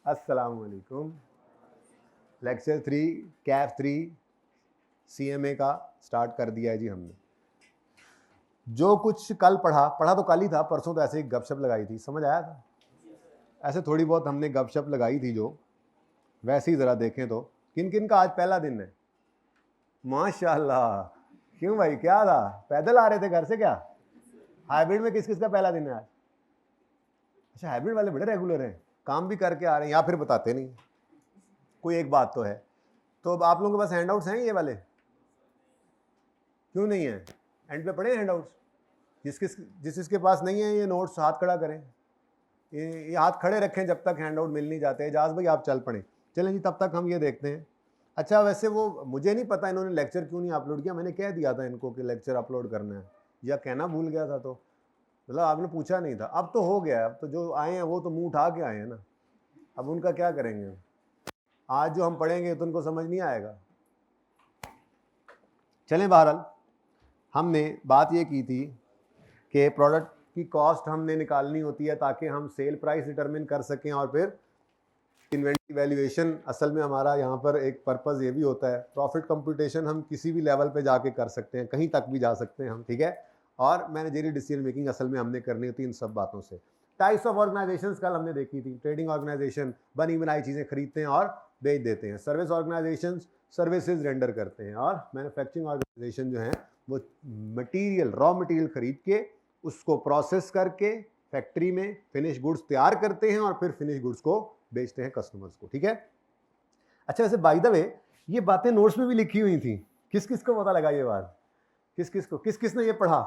अस्सलाम वालेकुम। Lecture 3 Kaif 3 CMA का स्टार्ट कर दिया है जी हमने। जो कुछ कल पढ़ा तो कल ही था, परसों तो ऐसे ही गपशप लगाई थी, समझ आया था? ऐसे थोड़ी बहुत हमने गपशप लगाई थी जो, वैसे ही ज़रा देखें तो किन किन का आज पहला दिन है। माशाल्लाह, क्यों भाई क्या था, पैदल आ रहे थे घर से क्या? हाइब्रिड में किस किस का पहला दिन है आज? अच्छा, हाइब्रिड वाले बड़े रेगुलर हैं, काम भी करके आ रहे हैं या फिर बताते नहीं। कोई एक बात तो है। तो अब आप लोगों के पास हैंडआउट्स हैं ये वाले? क्यों नहीं है? एंड पे पढ़े हैंडआउट्स? जिस जिसके पास नहीं है ये नोट्स हाथ खड़ा करें, ये हाथ खड़े रखें जब तक हैंडआउट मिल नहीं जाते। एजाज भाई आप चल पड़े। चलें जी, तब तक हम ये देखते हैं। अच्छा, वैसे वो मुझे नहीं पता इन्होंने लेक्चर क्यों नहीं अपलोड किया। मैंने कह दिया था इनको कि लेक्चर अपलोड करना है, या कहना भूल गया था, तो मतलब आपने पूछा नहीं था। अब तो हो गया, अब तो जो आए हैं वो तो मुंह उठा के आए हैं ना, अब उनका क्या करेंगे। आज जो हम पढ़ेंगे तो उनको समझ नहीं आएगा। चलें, बहरहाल हमने बात ये की थी कि प्रोडक्ट की कॉस्ट हमने निकालनी होती है ताकि हम सेल प्राइस डिटरमिन कर सकें, और फिर इन्वेंट्री वैल्यूएशन। असल में हमारा यहाँ पर एक पर्पज़ ये भी होता है, प्रॉफिट कंप्यूटेशन हम किसी भी लेवल पे जाके कर सकते हैं, कहीं तक भी जा सकते हैं हम, ठीक है। और मैनेजरियल डिसीजन मेकिंग असल में हमने करनी होती है इन सब बातों से। टाइप्स ऑफ ऑर्गेनाइजेशंस कल हमने देखी थी। ट्रेडिंग ऑर्गेनाइजेशन बनी बनाई चीज़ें खरीदते हैं और बेच देते हैं। सर्विस ऑर्गेनाइजेशन सर्विसेज रेंडर करते हैं। और मैन्युफैक्चरिंग ऑर्गेनाइजेशन जो है वो मटीरियल, रॉ मटीरियल खरीद के उसको प्रोसेस करके फैक्ट्री में फिनिश गुड्स तैयार करते हैं और फिर फिनिश गुड्स को बेचते हैं कस्टमर्स को, ठीक है। अच्छा, वैसे बाय द वे ये बातें नोट्स में भी लिखी हुई थी। किस किस को पता लगा ये बात? किस किस ने ये पढ़ा?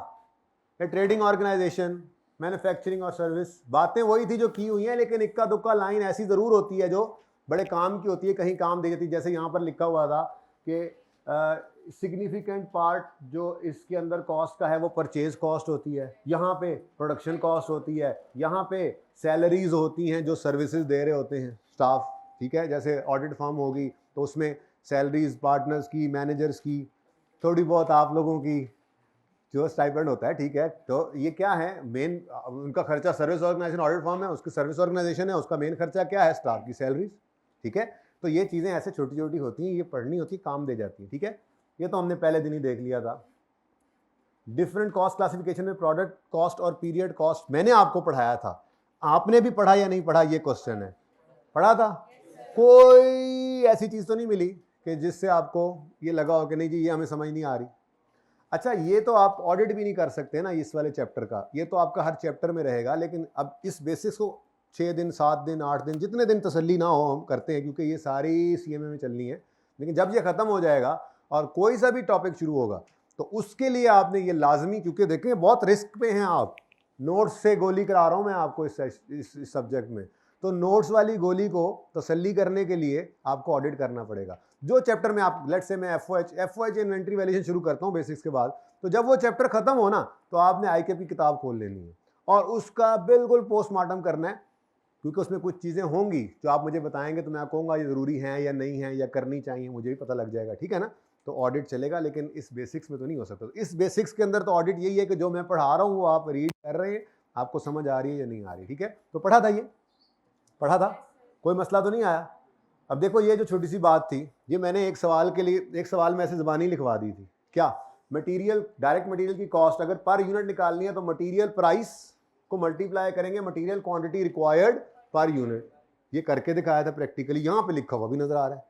ट्रेडिंग ऑर्गेनाइजेशन, मैन्युफैक्चरिंग और सर्विस, बातें वही थी जो की हुई हैं, लेकिन इक्का दुक्का लाइन ऐसी ज़रूर होती है जो बड़े काम की होती है, कहीं काम दे जाती है। जैसे यहाँ पर लिखा हुआ था कि सिग्निफिकेंट पार्ट जो इसके अंदर कॉस्ट का है वो परचेज कॉस्ट होती है, यहाँ पे प्रोडक्शन कॉस्ट होती है, यहाँ पे सैलरीज होती हैं जो सर्विसेज दे रहे होते हैं स्टाफ, ठीक है। जैसे ऑडिट फर्म होगी तो उसमें सैलरीज पार्टनर्स की, मैनेजर्स की, थोड़ी बहुत आप लोगों की जो स्टाइपेंड होता है, ठीक है। तो ये क्या है, मेन उनका खर्चा। सर्विस ऑर्गेनाइजेशन ऑडिट फर्म है, उसकी सर्विस ऑर्गेनाइजेशन है, उसका मेन खर्चा क्या है? स्टाफ की सैलरीज, ठीक है। तो ये चीज़ें ऐसे छोटी छोटी होती हैं, ये पढ़नी होती है, काम दे जाती है, ठीक है। ये तो हमने पहले दिन ही देख लिया था। डिफरेंट कॉस्ट क्लासिफिकेशन में प्रोडक्ट कॉस्ट और पीरियड कॉस्ट मैंने आपको पढ़ाया था। आपने भी पढ़ा या नहीं पढ़ा, ये क्वेश्चन है। पढ़ा था? कोई ऐसी चीज़ तो नहीं मिली कि जिससे आपको ये लगा हो कि नहीं जी ये हमें समझ नहीं आ रही। अच्छा, ये तो आप ऑडिट भी नहीं कर सकते ना इस वाले चैप्टर का, ये तो आपका हर चैप्टर में रहेगा। लेकिन अब इस बेसिस को 6 दिन, 7 दिन, 8 दिन, जितने दिन तसल्ली ना हो हम करते हैं, क्योंकि ये सारी CMA में चलनी है। लेकिन जब ये ख़त्म हो जाएगा और कोई सा भी टॉपिक शुरू होगा तो उसके लिए आपने ये लाजमी, क्योंकि देखें बहुत रिस्क पे हैं आप। नोट्स से गोली करा रहा हूँ मैं आपको इस सब्जेक्ट में, तो नोट्स वाली गोली को तसल्ली करने के लिए आपको ऑडिट करना पड़ेगा। जो चैप्टर में आप, लेट से मैं FOH इन्वेंट्री वैल्यूएशन शुरू करता हूँ बेसिक्स के बाद, तो जब वो चैप्टर खत्म हो ना तो आपने ICAP की किताब खोल लेनी है और उसका बिल्कुल पोस्टमार्टम करना है, क्योंकि उसमें कुछ चीज़ें होंगी जो आप मुझे बताएंगे तो मैं कहूँगा ये ज़रूरी है या नहीं है या करनी चाहिए, मुझे भी पता लग जाएगा, ठीक है ना। तो ऑडिट चलेगा, लेकिन इस बेसिक्स में तो नहीं हो सकता। तो इस बेसिक्स के अंदर तो ऑडिट यही है कि जो मैं पढ़ा रहा हूँ वो आप रीड कर रहे हैं, आपको समझ आ रही है या नहीं आ रही, ठीक है। तो पढ़ा था, ये पढ़ा था, कोई मसला तो नहीं आया। अब देखो, ये जो छोटी सी बात थी, ये मैंने एक सवाल के लिए, एक सवाल में ऐसे ज़बानी लिखवा दी थी। क्या? मटेरियल, डायरेक्ट मटेरियल की कॉस्ट अगर पर यूनिट निकालनी है तो मटेरियल प्राइस को मल्टीप्लाई करेंगे material quantity required per unit. ये करके दिखाया था प्रैक्टिकली, यहाँ पे लिखा हुआ भी नजर आ रहा है,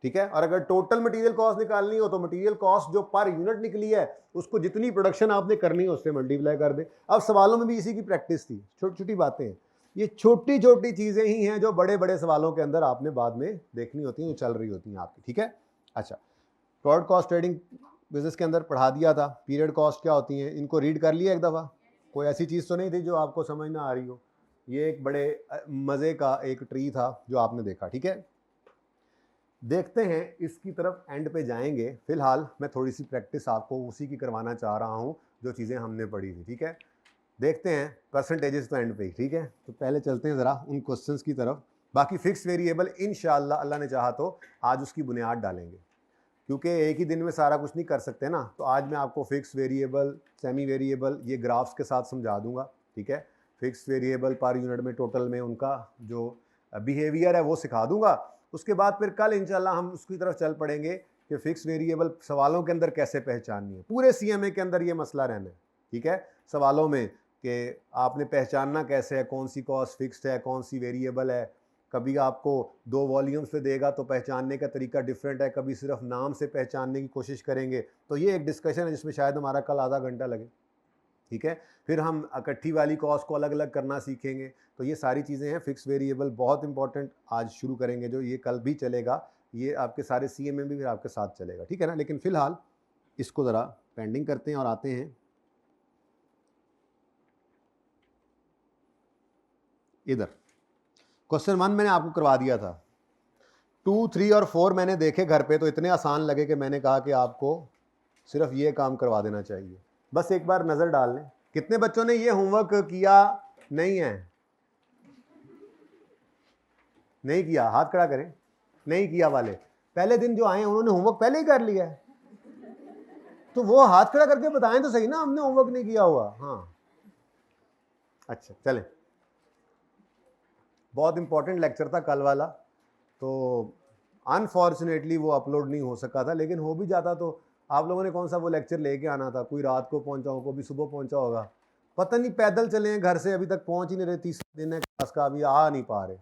ठीक है। और अगर टोटल मटेरियल कॉस्ट निकालनी हो तो मटेरियल कॉस्ट जो पर यूनिट निकली है उसको जितनी प्रोडक्शन आपने करनी है उससे मल्टीप्लाई कर दे। अब सवालों में भी इसी की प्रैक्टिस थी, छोटी छोटी बातें हैं, ये छोटी छोटी चीज़ें ही हैं जो बड़े बड़े सवालों के अंदर आपने बाद में देखनी होती हैं, जो चल रही होती हैं आपकी, ठीक है। अच्छा, प्रोडक्ट कॉस्ट ट्रेडिंग बिजनेस के अंदर पढ़ा दिया था। पीरियड कॉस्ट क्या होती हैं, इनको रीड कर लिया एक दफ़ा। कोई ऐसी चीज़ तो नहीं थी जो आपको समझ ना आ रही हो। ये एक बड़े मज़े का एक ट्री था जो आपने देखा, ठीक है। देखते हैं इसकी तरफ, एंड पे जाएंगे। फिलहाल मैं थोड़ी सी प्रैक्टिस आपको उसी की करवाना चाह रहा हूँ जो चीज़ें हमने पढ़ी थी, ठीक है। देखते हैं परसेंटेजेस तो एंड पे ही, ठीक है। तो पहले चलते हैं ज़रा उन क्वेश्चंस की तरफ। बाकी फिक्स वेरिएबल इंशाअल्लाह अल्लाह ने चाहा तो आज उसकी बुनियाद डालेंगे, क्योंकि एक ही दिन में सारा कुछ नहीं कर सकते ना। तो आज मैं आपको फिक्स वेरिएबल, सेमी वेरिएबल, ये ग्राफ्स के साथ समझा दूंगा, ठीक है। फिक्स वेरिएबल पर यूनिट में टोटल में उनका जो बिहेवियर है वो सिखा दूंगा। उसके बाद फिर कल इंशाल्लाह हम उसकी तरफ चल पड़ेंगे कि फिक्स वेरिएबल सवालों के अंदर कैसे पहचाननी है। पूरे CMA के अंदर ये मसला रहना है, ठीक है, सवालों में कि आपने पहचानना कैसे है कौन सी कॉस्ट फिक्स्ड है कौन सी वेरिएबल है। कभी आपको 2 वॉल्यूम्स पे देगा तो पहचानने का तरीका डिफरेंट है, कभी सिर्फ नाम से पहचानने की कोशिश करेंगे। तो ये एक डिस्कशन है जिसमें शायद हमारा कल आधा घंटा लगे, ठीक है। फिर हम इकट्ठी वाली कॉस्ट को अलग अलग करना सीखेंगे। तो ये सारी चीज़ें हैं। फिक्स वेरिएबल बहुत इंपॉर्टेंट आज शुरू करेंगे, जो ये कल भी चलेगा, ये आपके सारे CMA भी फिर आपके साथ चलेगा, ठीक है ना। लेकिन फ़िलहाल इसको ज़रा पेंडिंग करते हैं और आते हैं इधर। क्वेश्चन 1 मैंने आपको करवा दिया था, 2, 3 और 4 मैंने देखे घर पे तो इतने आसान लगे कि मैंने कहा कि आपको सिर्फ ये काम करवा देना चाहिए। बस एक बार नज़र डाल लें कितने बच्चों ने ये होमवर्क किया नहीं है। नहीं किया हाथ खड़ा करें। नहीं किया वाले पहले दिन जो आए उन्होंने होमवर्क पहले ही कर लिया है, तो वो हाथ खड़ा करके बताएं तो सही ना हमने होमवर्क नहीं किया हुआ। हाँ अच्छा चलें, बहुत इंपॉर्टेंट लेक्चर था कल वाला, तो अनफॉर्चुनेटली वो अपलोड नहीं हो सका था, लेकिन हो भी जाता तो आप लोगों ने कौन सा वो लेक्चर लेके आना था। कोई रात को पहुंचा हो, कोई सुबह पहुंचा होगा, पता नहीं पैदल चले हैं घर से, अभी तक पहुंच ही नहीं रहे। 30 दिन है क्लास का, अभी आ नहीं पा रहे।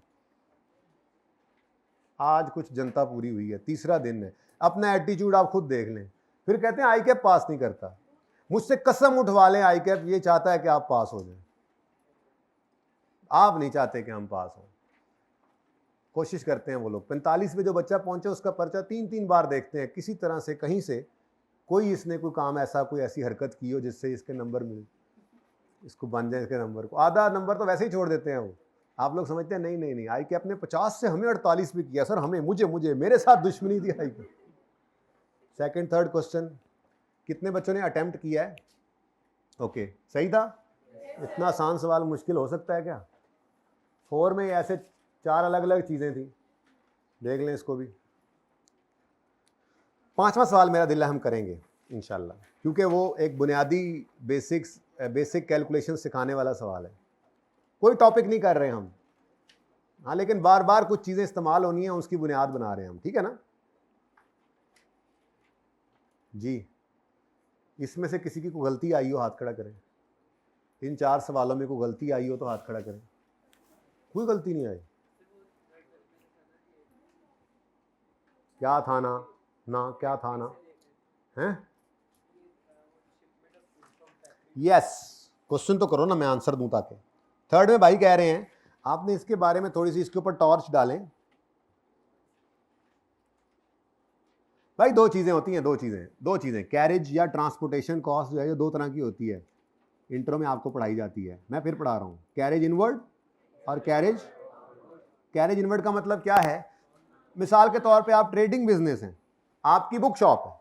आज कुछ जनता पूरी हुई है, 3रा दिन है। अपना एटीट्यूड आप खुद देख लें। फिर कहते हैं ICAP पास नहीं करता। मुझसे कसम उठवा लें ICAP ये चाहता है कि आप पास हो जाएं। आप नहीं चाहते कि हम पास हों। कोशिश करते हैं वो लोग। 45 में जो बच्चा पहुंचे उसका पर्चा 3-3 बार देखते हैं, किसी तरह से कहीं से कोई इसने कोई काम ऐसा कोई ऐसी हरकत की हो जिससे इसके नंबर मिले, इसको बन जाए इसके नंबर को। आधा नंबर तो वैसे ही छोड़ देते हैं वो। आप लोग समझते हैं नहीं नहीं नहीं ICAP ने 50 से हमें 48 भी किया सर, हमें मुझे मेरे साथ दुश्मनी थी ICAP। सेकंड थर्ड क्वेश्चन कितने बच्चों ने अटेम्प्ट किया है? ओके सही था। इतना आसान सवाल मुश्किल हो सकता है क्या? 4 में ऐसे 4 अलग अलग चीज़ें थी, देख लें इसको भी। 5वां सवाल मेरा दिल है हम करेंगे इंशाल्लाह, क्योंकि वो एक बुनियादी बेसिक कैलकुलेशन सिखाने वाला सवाल है। कोई टॉपिक नहीं कर रहे हम, हाँ, लेकिन बार बार कुछ चीज़ें इस्तेमाल होनी है, उसकी बुनियाद बना रहे हैं हम, ठीक है ना जी। इसमें से किसी की कोई गलती आई हो हाथ खड़ा करें। इन 4 सवालों में कोई गलती आई हो तो हाथ खड़ा करें। कोई गलती नहीं आई। क्या था ना क्या था ना हैं? यस, क्वेश्चन तो करो ना, मैं आंसर दूं ताकि। थर्ड में भाई कह रहे हैं आपने इसके बारे में थोड़ी सी इसके ऊपर टॉर्च डालें। भाई 2 चीज़ें होती हैं, 2 चीज़ें कैरेज या ट्रांसपोर्टेशन कॉस्ट जो है ये 2 तरह की होती है। इंट्रो में आपको पढ़ाई जाती है, मैं फिर पढ़ा रहा हूँ। कैरेज इनवर्ड और कैरेज इनवर्ड का मतलब क्या है? मिसाल के तौर पे आप ट्रेडिंग बिजनेस हैं, आपकी बुक शॉप है,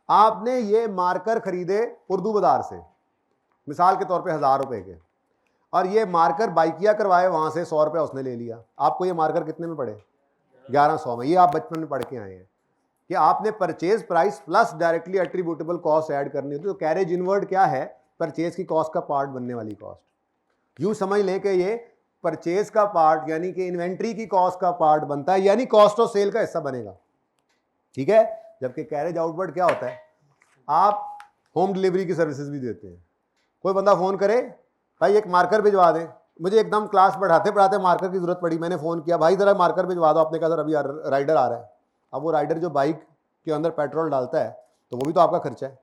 आपने ये मार्कर खरीदे उर्दू बाजार से मिसाल के तौर पे 1000 रुपए के, और ये मार्कर बाइकिया करवाए वहां से 100 रुपया उसने ले लिया। आपको ये मार्कर कितने में पड़े? 1100 में। ये आप बचपन में पढ़ के आए हैं कि आपने purchase price plus directly attributable cost add करनी होती है। तो कैरेज इनवर्ड क्या है? परचेज की कॉस्ट का पार्ट बनने वाली कॉस्ट। यूं समझ लें कि ये परचेज का पार्ट यानी कि इन्वेंट्री की कॉस्ट का पार्ट बनता है, यानी कॉस्ट ऑफ सेल का हिस्सा बनेगा, ठीक है। जबकि कैरेज आउटवर्ड क्या होता है? आप होम डिलीवरी की सर्विसेज भी देते हैं। कोई बंदा फोन करे भाई एक मार्कर भिजवा दें, मुझे एकदम क्लास पढ़ाते पढ़ाते मार्कर की जरूरत पड़ी, मैंने फ़ोन किया भाई ज़रा मार्कर भिजवा दो, आपने कहा सर अभी राइडर आ रहा है। अब वो राइडर जो बाइक के अंदर पेट्रोल डालता है तो वो भी तो आपका खर्चा है।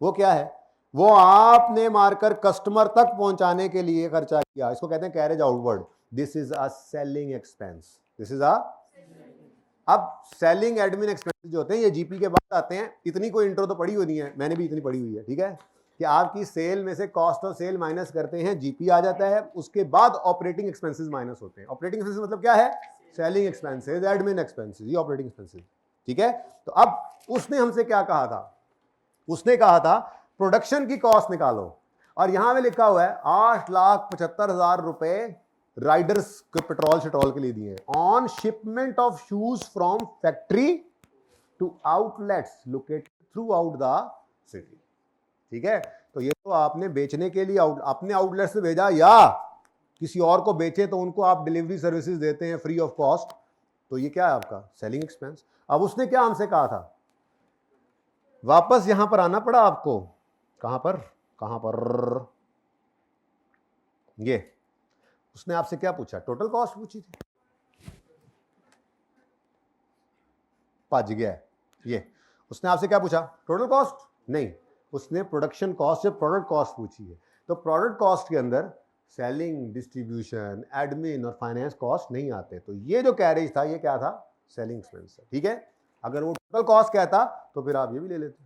वो क्या है? वो आपने मार्कर कस्टमर तक पहुंचाने के लिए खर्चा किया, इसको कहते हैं carriage outward. This is a selling expense, this is a. अब सेलिंग एडमिन एक्सपेंसेस जो होते हैं ये जीपी के बाद आते हैं। इतनी कोई इंट्रो तो पढ़ी हुई है, मैंने भी इतनी पढ़ी हुई है, ठीक है, कि आपकी सेल में से कॉस्ट ऑफ सेल माइनस करते हैं, जीपी आ जाता है, उसके बाद ऑपरेटिंग एक्सपेंसेस माइनस होते हैं। ऑपरेटिंग एक्सपेंसेस मतलब क्या है? सेलिंग एक्सपेंसेस, एडमिन एक्सपेंसेस, ये ऑपरेटिंग एक्सपेंसेस, ठीक है। तो अब उसने हमसे क्या कहा था? उसने कहा था प्रोडक्शन की कॉस्ट निकालो, और यहां में लिखा हुआ है 8,75,000 रुपए राइडर्स के पेट्रोल शेट्रोल के लिए दिए on shipment of shoes from factory to outlets located throughout the city, ठीक है। तो ये तो आपने बेचने के लिए अपने आउटलेट से भेजा या किसी और को बेचे तो उनको आप डिलीवरी सर्विसेज देते हैं फ्री ऑफ कॉस्ट, तो ये क्या है आपका सेलिंग एक्सपेंस। अब उसने क्या हमसे कहा था, वापस यहां पर आना पड़ा आपको, कहां पर ये उसने आपसे क्या पूछा, टोटल कॉस्ट पूछी थी, भज गया है। ये उसने आपसे क्या पूछा, टोटल कॉस्ट नहीं, उसने प्रोडक्शन कॉस्ट या प्रोडक्ट कॉस्ट पूछी है। तो प्रोडक्ट कॉस्ट के अंदर सेलिंग, डिस्ट्रीब्यूशन, एडमिन और फाइनेंस कॉस्ट नहीं आते। तो ये जो कैरेज था ये क्या था, सेलिंग एक्सपेंस। ठीक है, अगर वो टोटल कॉस्ट कहता तो फिर आप ये भी ले लेते।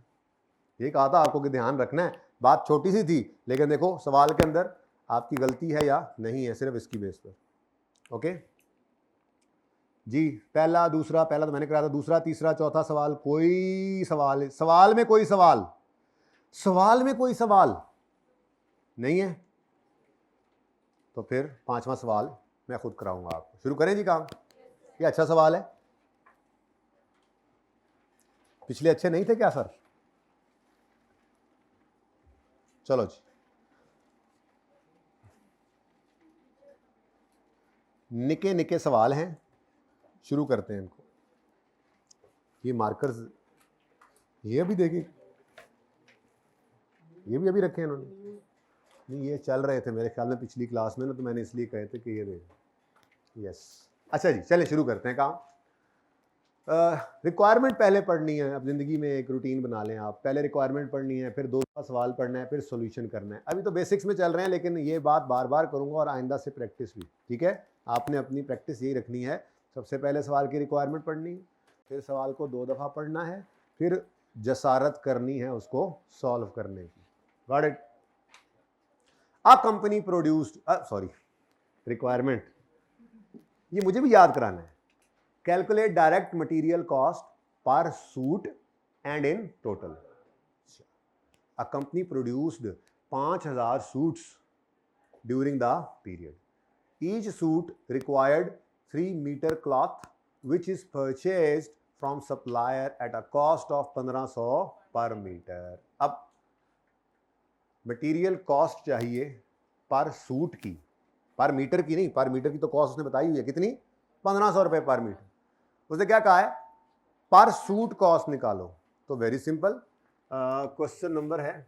ये कहा था आपको कि ध्यान रखना है, बात छोटी सी थी लेकिन देखो सवाल के अंदर आपकी गलती है या नहीं है, सिर्फ इसकी बेस पर। ओके जी, पहला दूसरा, पहला तो मैंने कराया था, दूसरा तीसरा चौथा सवाल, कोई सवाल, सवाल में कोई सवाल, सवाल में कोई सवाल नहीं है, तो फिर पांचवा सवाल मैं खुद कराऊंगा आपको। शुरू करें जी काम, ये अच्छा सवाल है, पिछले अच्छे नहीं थे क्या सर? चलो जी, निके निके सवाल हैं, शुरू करते हैं इनको। ये मार्कर्स ये भी देखिए, ये भी अभी रखे हैं इन्होंने, नहीं ये चल रहे थे मेरे ख्याल में पिछली क्लास में ना, तो मैंने इसलिए कहे थे कि ये देख। यस, अच्छा जी चलिए शुरू करते हैं काम। रिक्वायरमेंट पहले पढ़नी है, अब ज़िंदगी में एक रूटीन बना लें आप, पहले रिक्वायरमेंट पढ़नी है, फिर दो सवाल पढ़ना है, फिर सॉल्यूशन करना है। अभी तो बेसिक्स में चल रहे हैं लेकिन ये बात बार बार करूंगा और आइंदा से प्रैक्टिस भी। ठीक है, आपने अपनी प्रैक्टिस यही रखनी है, सबसे पहले सवाल की रिक्वायरमेंट पढ़नी है, फिर सवाल को 2 दफ़ा पढ़ना है, फिर जसारत करनी है उसको सॉल्व करने की। Got it? A company produced, sorry requirement, ये मुझे भी याद कराना है। Calculate direct material cost per suit and in total. A company produced 5000 suits during the period, each suit required 3 metre cloth which is purchased from supplier at a cost of 1500 per metre. अब material cost चाहिए पर suit की, पर metre की नहीं, पर metre की तो कॉस्ट उसने बताई हुई है कितनी, 1500 रुपए पर मीटर। उसने क्या कहा है, पर सूट कॉस्ट निकालो। तो वेरी सिंपल, क्वेश्चन नंबर है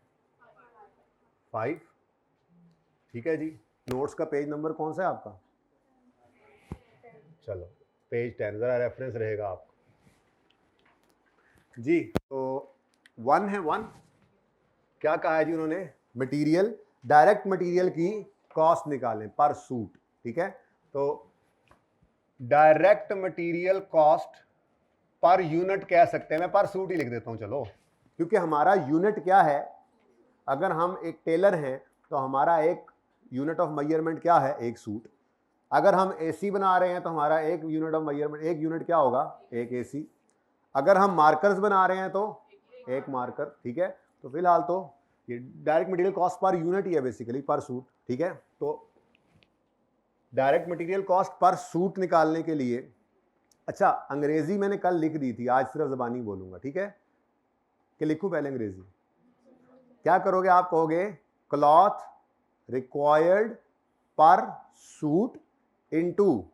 5। ठीक है जी, नोट्स का पेज नंबर कौन सा है आपका? चलो पेज 10 जरा रेफरेंस रहेगा आपको जी। तो 1 है, 1 क्या कहा है जी उन्होंने, मटेरियल, डायरेक्ट मटेरियल की कॉस्ट निकालें पर सूट। ठीक है, तो direct material cost per unit कह सकते हैं, मैं पर सूट ही लिख देता हूं चलो, क्योंकि हमारा यूनिट क्या है, अगर हम एक टेलर हैं तो हमारा एक यूनिट ऑफ मेजरमेंट क्या है, एक सूट। अगर हम एसी बना रहे हैं तो हमारा एक यूनिट ऑफ मेजरमेंट, एक यूनिट क्या होगा, एक एसी। अगर हम मार्कर्स बना रहे हैं तो एक मार्कर। ठीक है, तो फिलहाल तो ये direct material cost per unit ही है बेसिकली, पर सूट। ठीक है, तो direct material cost per suit निकालने के लिए, अच्छा अंग्रेजी मैंने कल लिख दी थी, आज सिर्फ ज़बानी बोलूंगा। ठीक है, कि लिखूं पहले अंग्रेजी? क्या करोगे आप, कहोगे क्लॉथ रिक्वायर्ड पर suit into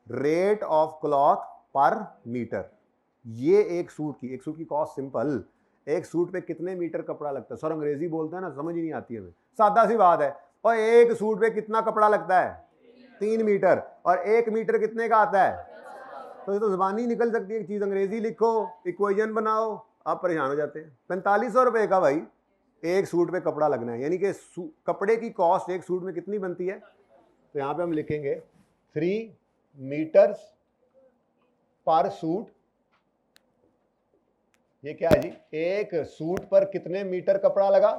rate of cloth पर मीटर। ये एक सूट की कॉस्ट सिंपल, एक सूट पे कितने मीटर कपड़ा लगता है। सर अंग्रेजी बोलते हैं ना, समझ ही नहीं आती हमें, सादा सी बात है, और एक सूट पे कितना कपड़ा लगता है, 3 मीटर, और 1 मीटर कितने का आता है। तो ये तो ज़बानी निकल सकती है एक चीज़, अंग्रेजी लिखो, इक्वेशन बनाओ, आप परेशान हो जाते हैं। 4500 रुपये का भाई एक सूट पे कपड़ा लगना है, यानी कि कपड़े की कॉस्ट एक सूट में कितनी बनती है। तो यहाँ पे हम लिखेंगे 3 मीटर्स पर सूट। ये क्या है जी, एक सूट पर कितने मीटर कपड़ा लगा,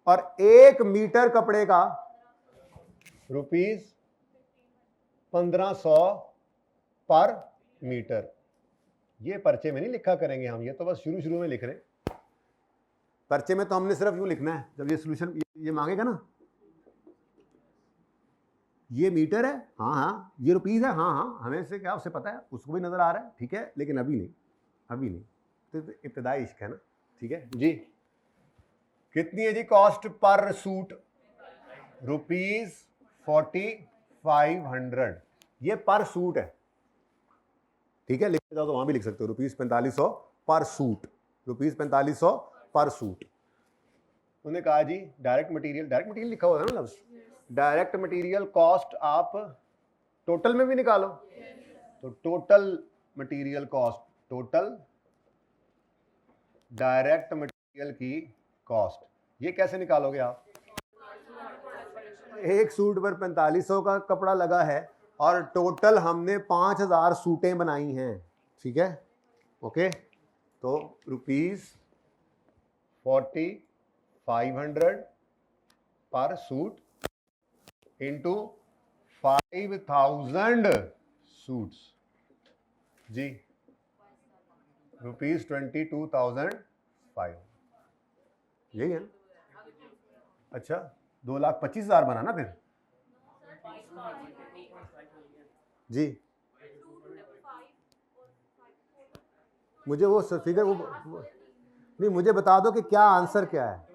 और 1 मीटर कपड़े का ₹1500 पर मीटर। ये पर्चे में नहीं लिखा करेंगे हम, ये तो बस शुरू में लिख रहे हैं। पर्चे में तो हमने सिर्फ यूं लिखना है, जब ये सोल्यूशन ये मांगेगा ना, ये मीटर है, हाँ हाँ, ये रुपीस है, हाँ हाँ, हमें से क्या उसे पता है, उसको भी नजर आ रहा है। ठीक है, लेकिन अभी नहीं, अभी नहीं, तो इब्तदाई इश्क है ना। ठीक है जी, कितनी है जी कॉस्ट पर सूट, ₹1500 4500, ये पर सूट है, ठीक है, लिखते जाओ तो वहां भी लिख सकते हो, रुपीज 4500 पर सूट, रुपीज 4500 पर सूट। उन्होंने कहा जी डायरेक्ट मटेरियल लिखा हुआ है ना लफ्ज, डायरेक्ट मटेरियल कॉस्ट आप टोटल में भी निकालो, तो total material cost, total direct material की कॉस्ट, ये कैसे निकालोगे आप? एक सूट पर 4500 का कपड़ा लगा है और टोटल हमने 5000 सूटें बनाई हैं, ठीक है, ओके, तो रुपीज 4500 पर सूट इंटू 5000 सूट्स जी, रुपीज 22,500, यही है ना? अच्छा 2,25,000 बना ना फिर जी, मुझे वो फिगर वो नहीं, मुझे बता दो कि क्या आंसर क्या है।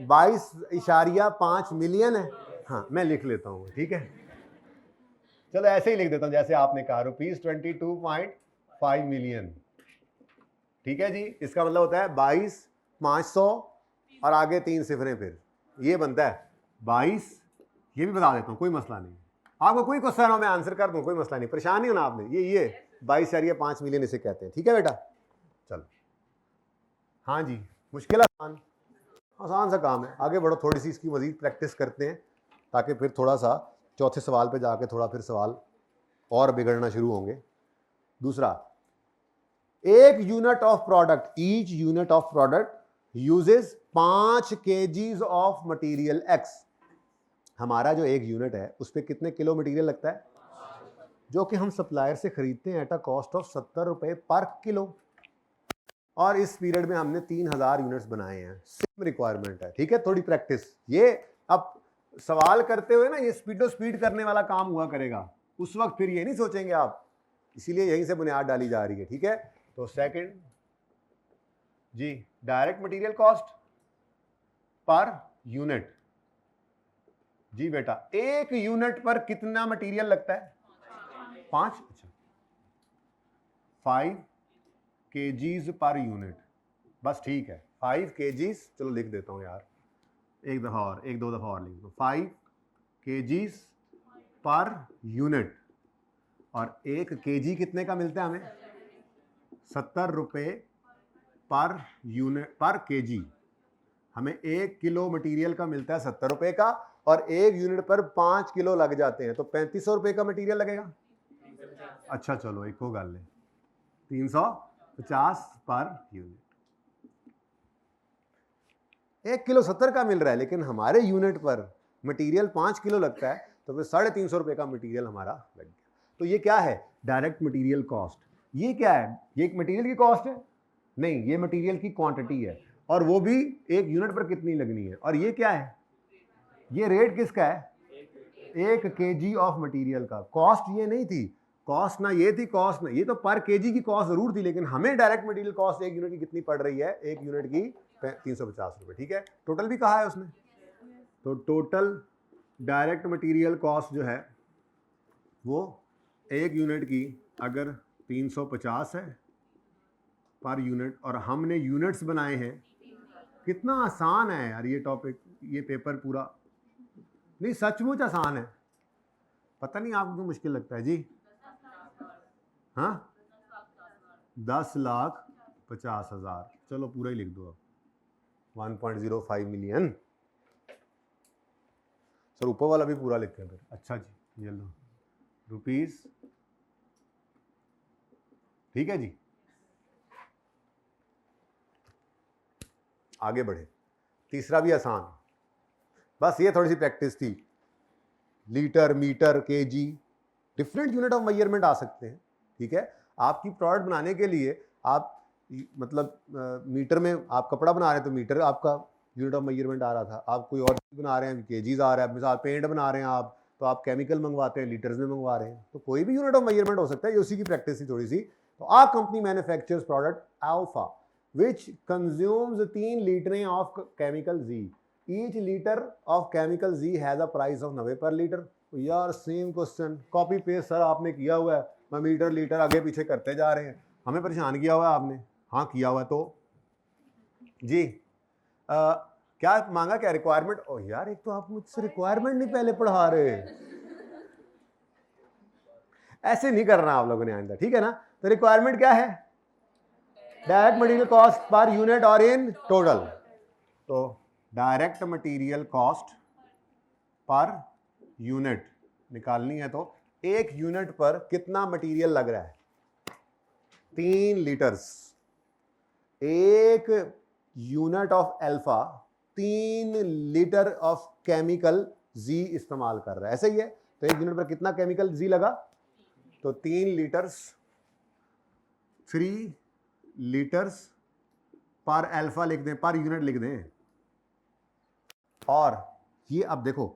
22.5 मिलियन है, हाँ मैं लिख लेता हूँ, ठीक है, चलो ऐसे ही लिख देता हूँ जैसे आपने कहा, रुपीज 22.5 मिलियन, ठीक है जी, इसका मतलब होता है 22,500 और आगे 3 सिफरें, फिर ये बनता है 22, ये भी बता देता हूँ, कोई मसला नहीं, आपको कोई क्वेश्चन हो मैं आंसर कर दूँ, कोई मसला नहीं, परेशान नहीं होना आपने, ये 22.5 मिलियन इसे कहते हैं, ठीक है बेटा, चलो हाँ जी, मुश्किल आसान सा काम है, आगे बढ़ो, थोड़ी सी इसकी मजीद प्रैक्टिस करते हैं ताकि फिर थोड़ा सा चौथे सवाल पे जाके थोड़ा फिर सवाल और बिगड़ना शुरू होंगे। दूसरा, एक unit of product, each unit of product uses 5 kgs of material x, हमारा जो एक यूनिट है उस पर कितने किलो मटेरियल लगता है, जो कि हम सप्लायर से खरीदते हैं एट अ कॉस्ट ऑफ 70 रुपए पर किलो, और इस पीरियड में हमने 3000 यूनिट्स बनाए हैं, सेम रिक्वायरमेंट है, ठीक है, थोड़ी प्रैक्टिस, ये अब सवाल करते हुए ना ये स्पीड करने वाला काम हुआ करेगा, उस वक्त फिर ये नहीं सोचेंगे आप, इसीलिए यहीं से बुनियाद डाली जा रही है, ठीक है। तो सेकंड जी, direct material cost per unit, जी बेटा, एक यूनिट पर कितना मटेरियल लगता है? 5, अच्छा 5 kgs पर यूनिट, बस ठीक है, 5 kgs, चलो लिख देता हूँ यार, एक दफ़ा और, एक दो दफ़ा और लिख दो, 5 kgs पर यूनिट, और 1 kg कितने का मिलता है हमें? 70 रुपये पर यूनिट पर kg, हमें 1 किलो मटेरियल का मिलता है 70 रुपये का, और 1 यूनिट पर 5 किलो लग जाते हैं, तो 3500 रुपये का मटेरियल लगेगा। अच्छा चलो एक हो गल है, 350 पर यूनिट, 1 किलो 70 का मिल रहा है, लेकिन हमारे यूनिट पर मटेरियल 5 किलो लगता है, तो फिर 350 रुपये का मटेरियल हमारा लग गया। तो ये क्या है? Direct material cost. ये क्या है? ये एक मटेरियल की कॉस्ट है? नहीं, ये मटेरियल की क्वांटिटी है, और वो भी एक यूनिट पर कितनी लगनी है। और ये क्या है? ये रेट किसका है? 1 kg ऑफ मटेरियल का। कॉस्ट ये नहीं थी, कॉस्ट ना ये थी, कॉस्ट ना ये, तो पर केजी की कॉस्ट जरूर थी, लेकिन हमें डायरेक्ट मटेरियल कॉस्ट 1 यूनिट की कितनी पड़ रही है? 1 यूनिट की 350 रुपये, ठीक है। टोटल भी कहा है उसने, तो टोटल डायरेक्ट मटेरियल कॉस्ट जो है वो 1 यूनिट की अगर 350 है पर यूनिट, और हमने यूनिट्स बनाए हैं, कितना आसान है यार ये टॉपिक, ये पेपर पूरा नहीं, सचमुच आसान है। पता नहीं आपको मुश्किल लगता है जी। हाँ, 10,50,000, चलो पूरा ही लिख दो अब, 1.05 मिलियन। सर ऊपर वाला भी पूरा लिखते हैं फिर। अच्छा जी, ये लो रुपीस, ठीक है जी। आगे बढ़े, तीसरा भी आसान, बस ये थोड़ी सी प्रैक्टिस थी। Litre, metre, KG, different unit of measurement आ सकते हैं, ठीक है। आपकी प्रोडक्ट बनाने के लिए आप मतलब मीटर में आप कपड़ा बना रहे हैं तो मीटर आपका यूनिट ऑफ मेजरमेंट आ रहा था, आप कोई और चीज़ बना रहे हैं केजीज आ रहा है, मिसाल पेंट बना रहे हैं आप, तो आप केमिकल मंगवाते हैं, लीटर्स में मंगवा रहे हैं, तो कोई भी यूनिट ऑफ मेजरमेंट हो सकता है। ये उसी की प्रैक्टिस थी थोड़ी सी। तो a company manufactures product alpha which consumes 3 litre of chemical G. Each litre of chemical G has a price of 90 per litre. यार same question copy paste sir आपने किया हुआ है, मैं मीटर लीटर आगे पीछे करते जा रहे हैं, हमें परेशान किया हुआ है आपने। हाँ किया हुआ है तो जी क्या मांगा, क्या रिक्वायरमेंट। ओ यार एक तो आप मुझसे रिक्वायरमेंट नहीं पहले पढ़ा रहे, ऐसे नहीं करना आप लोगों ने आइंदा, ठीक है ना। तो रिक्वायरमेंट क्या है, direct material cost per unit और इन टोटल। तो direct material cost per unit निकालनी है, तो एक यूनिट पर कितना मटेरियल लग रहा है, 3 लीटर्स। एक unit of alpha 3 litre of chemical G इस्तेमाल कर रहा है, ऐसे ही है। तो एक यूनिट पर कितना केमिकल जी लगा, तो 3 लीटर्स, 3 लीटर्स पर अल्फा लिख दें, पर यूनिट लिख दें। और ये अब देखो,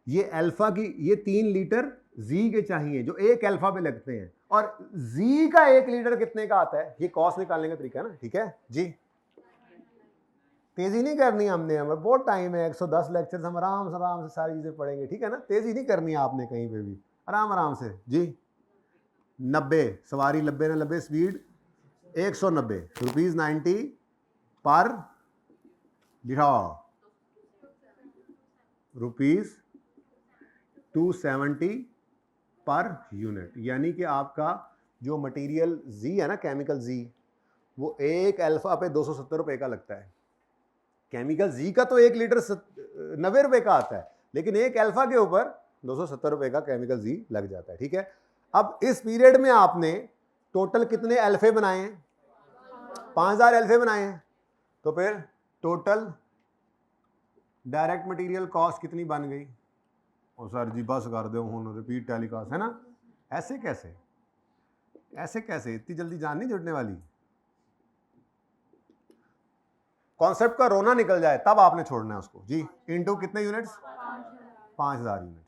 ये अल्फा की ये 3 लीटर जी के चाहिए जो एक अल्फा पे लगते हैं, और जी का 1 लीटर कितने का आता है, ये कॉस्ट निकालने का तरीका है ना, ठीक है जी। तेजी नहीं करनी हमने, हमें बहुत टाइम है, 110 लेक्चर्स, हम आराम से सारी चीजें पढ़ेंगे, ठीक है ना। तेजी नहीं करनी आपने कहीं पे भी, आराम से जी। 90 सवारी 90 ना 90 स्पीड 190 रुपीज 90 पर लिखाओ, रुपीज 270 पर यूनिट। यानी कि आपका जो मटेरियल जी है ना, केमिकल जी, वो एक अल्फा पे 270 रुपए का लगता है। केमिकल जी का तो 1 लीटर 90 रुपए का आता है, लेकिन एक अल्फा के ऊपर 270 रुपए का केमिकल जी लग जाता है, ठीक है। अब इस पीरियड में आपने टोटल कितने अल्फे बनाए हैं, 5000 अल्फे बनाए हैं, तो फिर टोटल डायरेक्ट मटेरियल कॉस्ट कितनी बन गई। और सर जी बस कर दो हूँ, रिपीट टेलीकास्ट है ना, ऐसे कैसे, ऐसे कैसे, इतनी जल्दी जान नहीं जुड़ने वाली। कॉन्सेप्ट का रोना निकल जाए तब आपने छोड़ना है उसको जी। इनटू कितने यूनिट्स, 5000 यूनिट्स,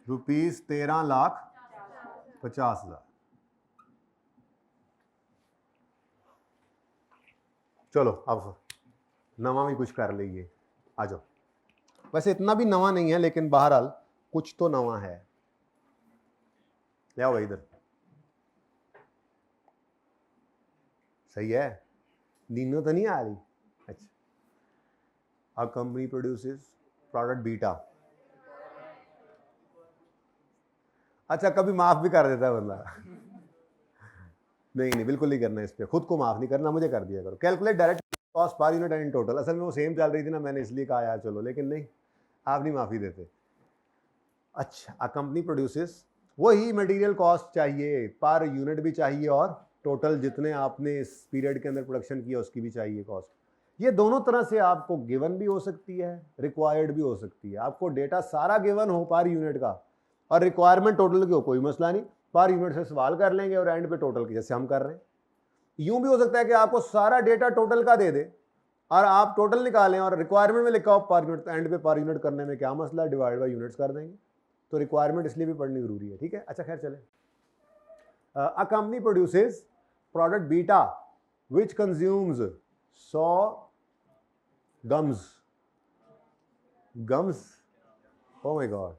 रुपीज 13,50,000। चलो अब नवा भी कुछ कर लीजिए, आ जाओ। वैसे इतना भी नवा नहीं है, लेकिन बहरहाल कुछ तो नवा है। ले आओ इधर, सही है, नीनो तो नहीं आ रही। अच्छा, a company produces product beta. अच्छा कभी माफ भी कर देता है बंदा। नहीं बिल्कुल नहीं करना, इस पे खुद को माफ नहीं करना, मुझे कर दिया करो। Calculate direct cost per unit and in total. असल में वो सेम चल रही थी ना, मैंने इसलिए कहा यार चलो, लेकिन नहीं, आप नहीं माफी देते। अच्छा, अ कंपनी प्रोड्यूसेस, वही मटेरियल कॉस्ट चाहिए, पर यूनिट भी चाहिए, और टोटल जितने आपने इस पीरियड के अंदर प्रोडक्शन किया उसकी भी चाहिए कॉस्ट। ये दोनों तरह से आपको गिवन भी हो सकती है, रिक्वायर्ड भी हो सकती है। आपको डेटा सारा गिवन हो पर यूनिट का, और रिक्वायरमेंट टोटल की हो, कोई मसला नहीं, पर यूनिट से सवाल कर लेंगे और एंड पे टोटल की, जैसे हम कर रहे हैं। यूं भी हो सकता है कि आपको सारा डेटा टोटल का दे दे और आप टोटल निकालें और रिक्वायरमेंट में लिखा हो पर यूनिट, एंड पे पर यूनिट करने में क्या मसला, डिवाइड बाय यूनिट्स कर देंगे। तो रिक्वायरमेंट इसलिए भी पढ़नी जरूरी है, ठीक है। अच्छा खैर चले, a company produces product beta which consumes 100 gums, oh my God,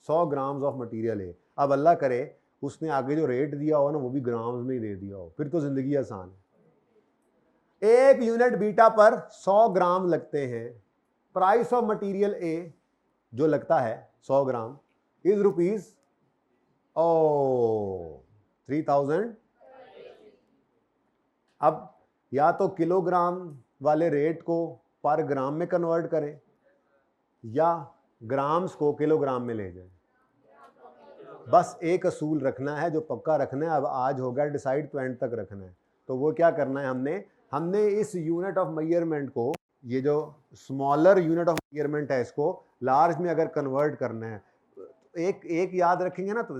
100 grams of material है। अब अल्लाह करे उसने आगे जो रेट दिया हो ना वो भी ग्राम्स में ही दे दिया हो, फिर तो जिंदगी आसान है। एक यूनिट बीटा पर 100 ग्राम लगते हैं। प्राइस ऑफ मटेरियल ए जो लगता है 100 ग्राम इज रुपीज 3000। अब या तो किलोग्राम वाले रेट को पर ग्राम में कन्वर्ट करें, या ग्राम्स को किलोग्राम में ले जाएं। बस एक असूल रखना है जो पक्का रखना है, अब आज हो गया डिसाइड, तो एंड तक रखना है। तो वो क्या करना है, हमने इस यूनिट ऑफ मेजरमेंट को, ये जो स्मॉलर यूनिट ऑफ मेजरमेंट है, इसको लार्ज में अगर कन्वर्ट करना है, एक याद रखेंगे ना, तो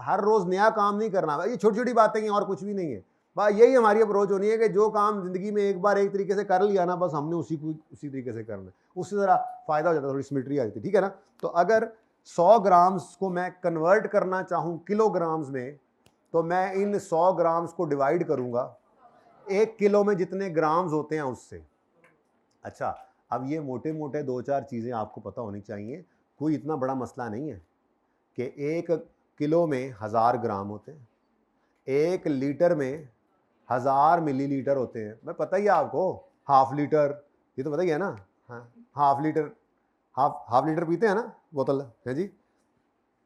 हर रोज नया काम नहीं करना। ये छोटी छोटी बातें हैं और कुछ भी नहीं है, बस यही हमारी अप्रोच होनी है कि जो काम जिंदगी में एक बार एक तरीके से कर लिया ना, बस हमने उसी तरीके से करना है, उससे ज़रा फायदा हो जाता है, थोड़ी सिमेट्री आ जाती है, ठीक है ना। तो अगर 100 ग्राम्स को मैं कन्वर्ट करना चाहूँ किलोग्राम्स में, तो मैं इन 100 ग्राम्स को डिवाइड करूँगा 1 किलो में जितने ग्राम्स होते हैं उससे। अच्छा, अब ये मोटे मोटे 2-4 चीज़ें आपको पता होनी चाहिए, कोई इतना बड़ा मसला नहीं है कि 1 किलो में 1000 ग्राम होते हैं, 1 लीटर में 1000 मिलीलीटर होते हैं। मैं पता ही है आपको, हाफ लीटर, ये तो पता ही है ना। हाँ, हाफ लीटर, हाफ लीटर पीते हैं ना बोतल, है जी।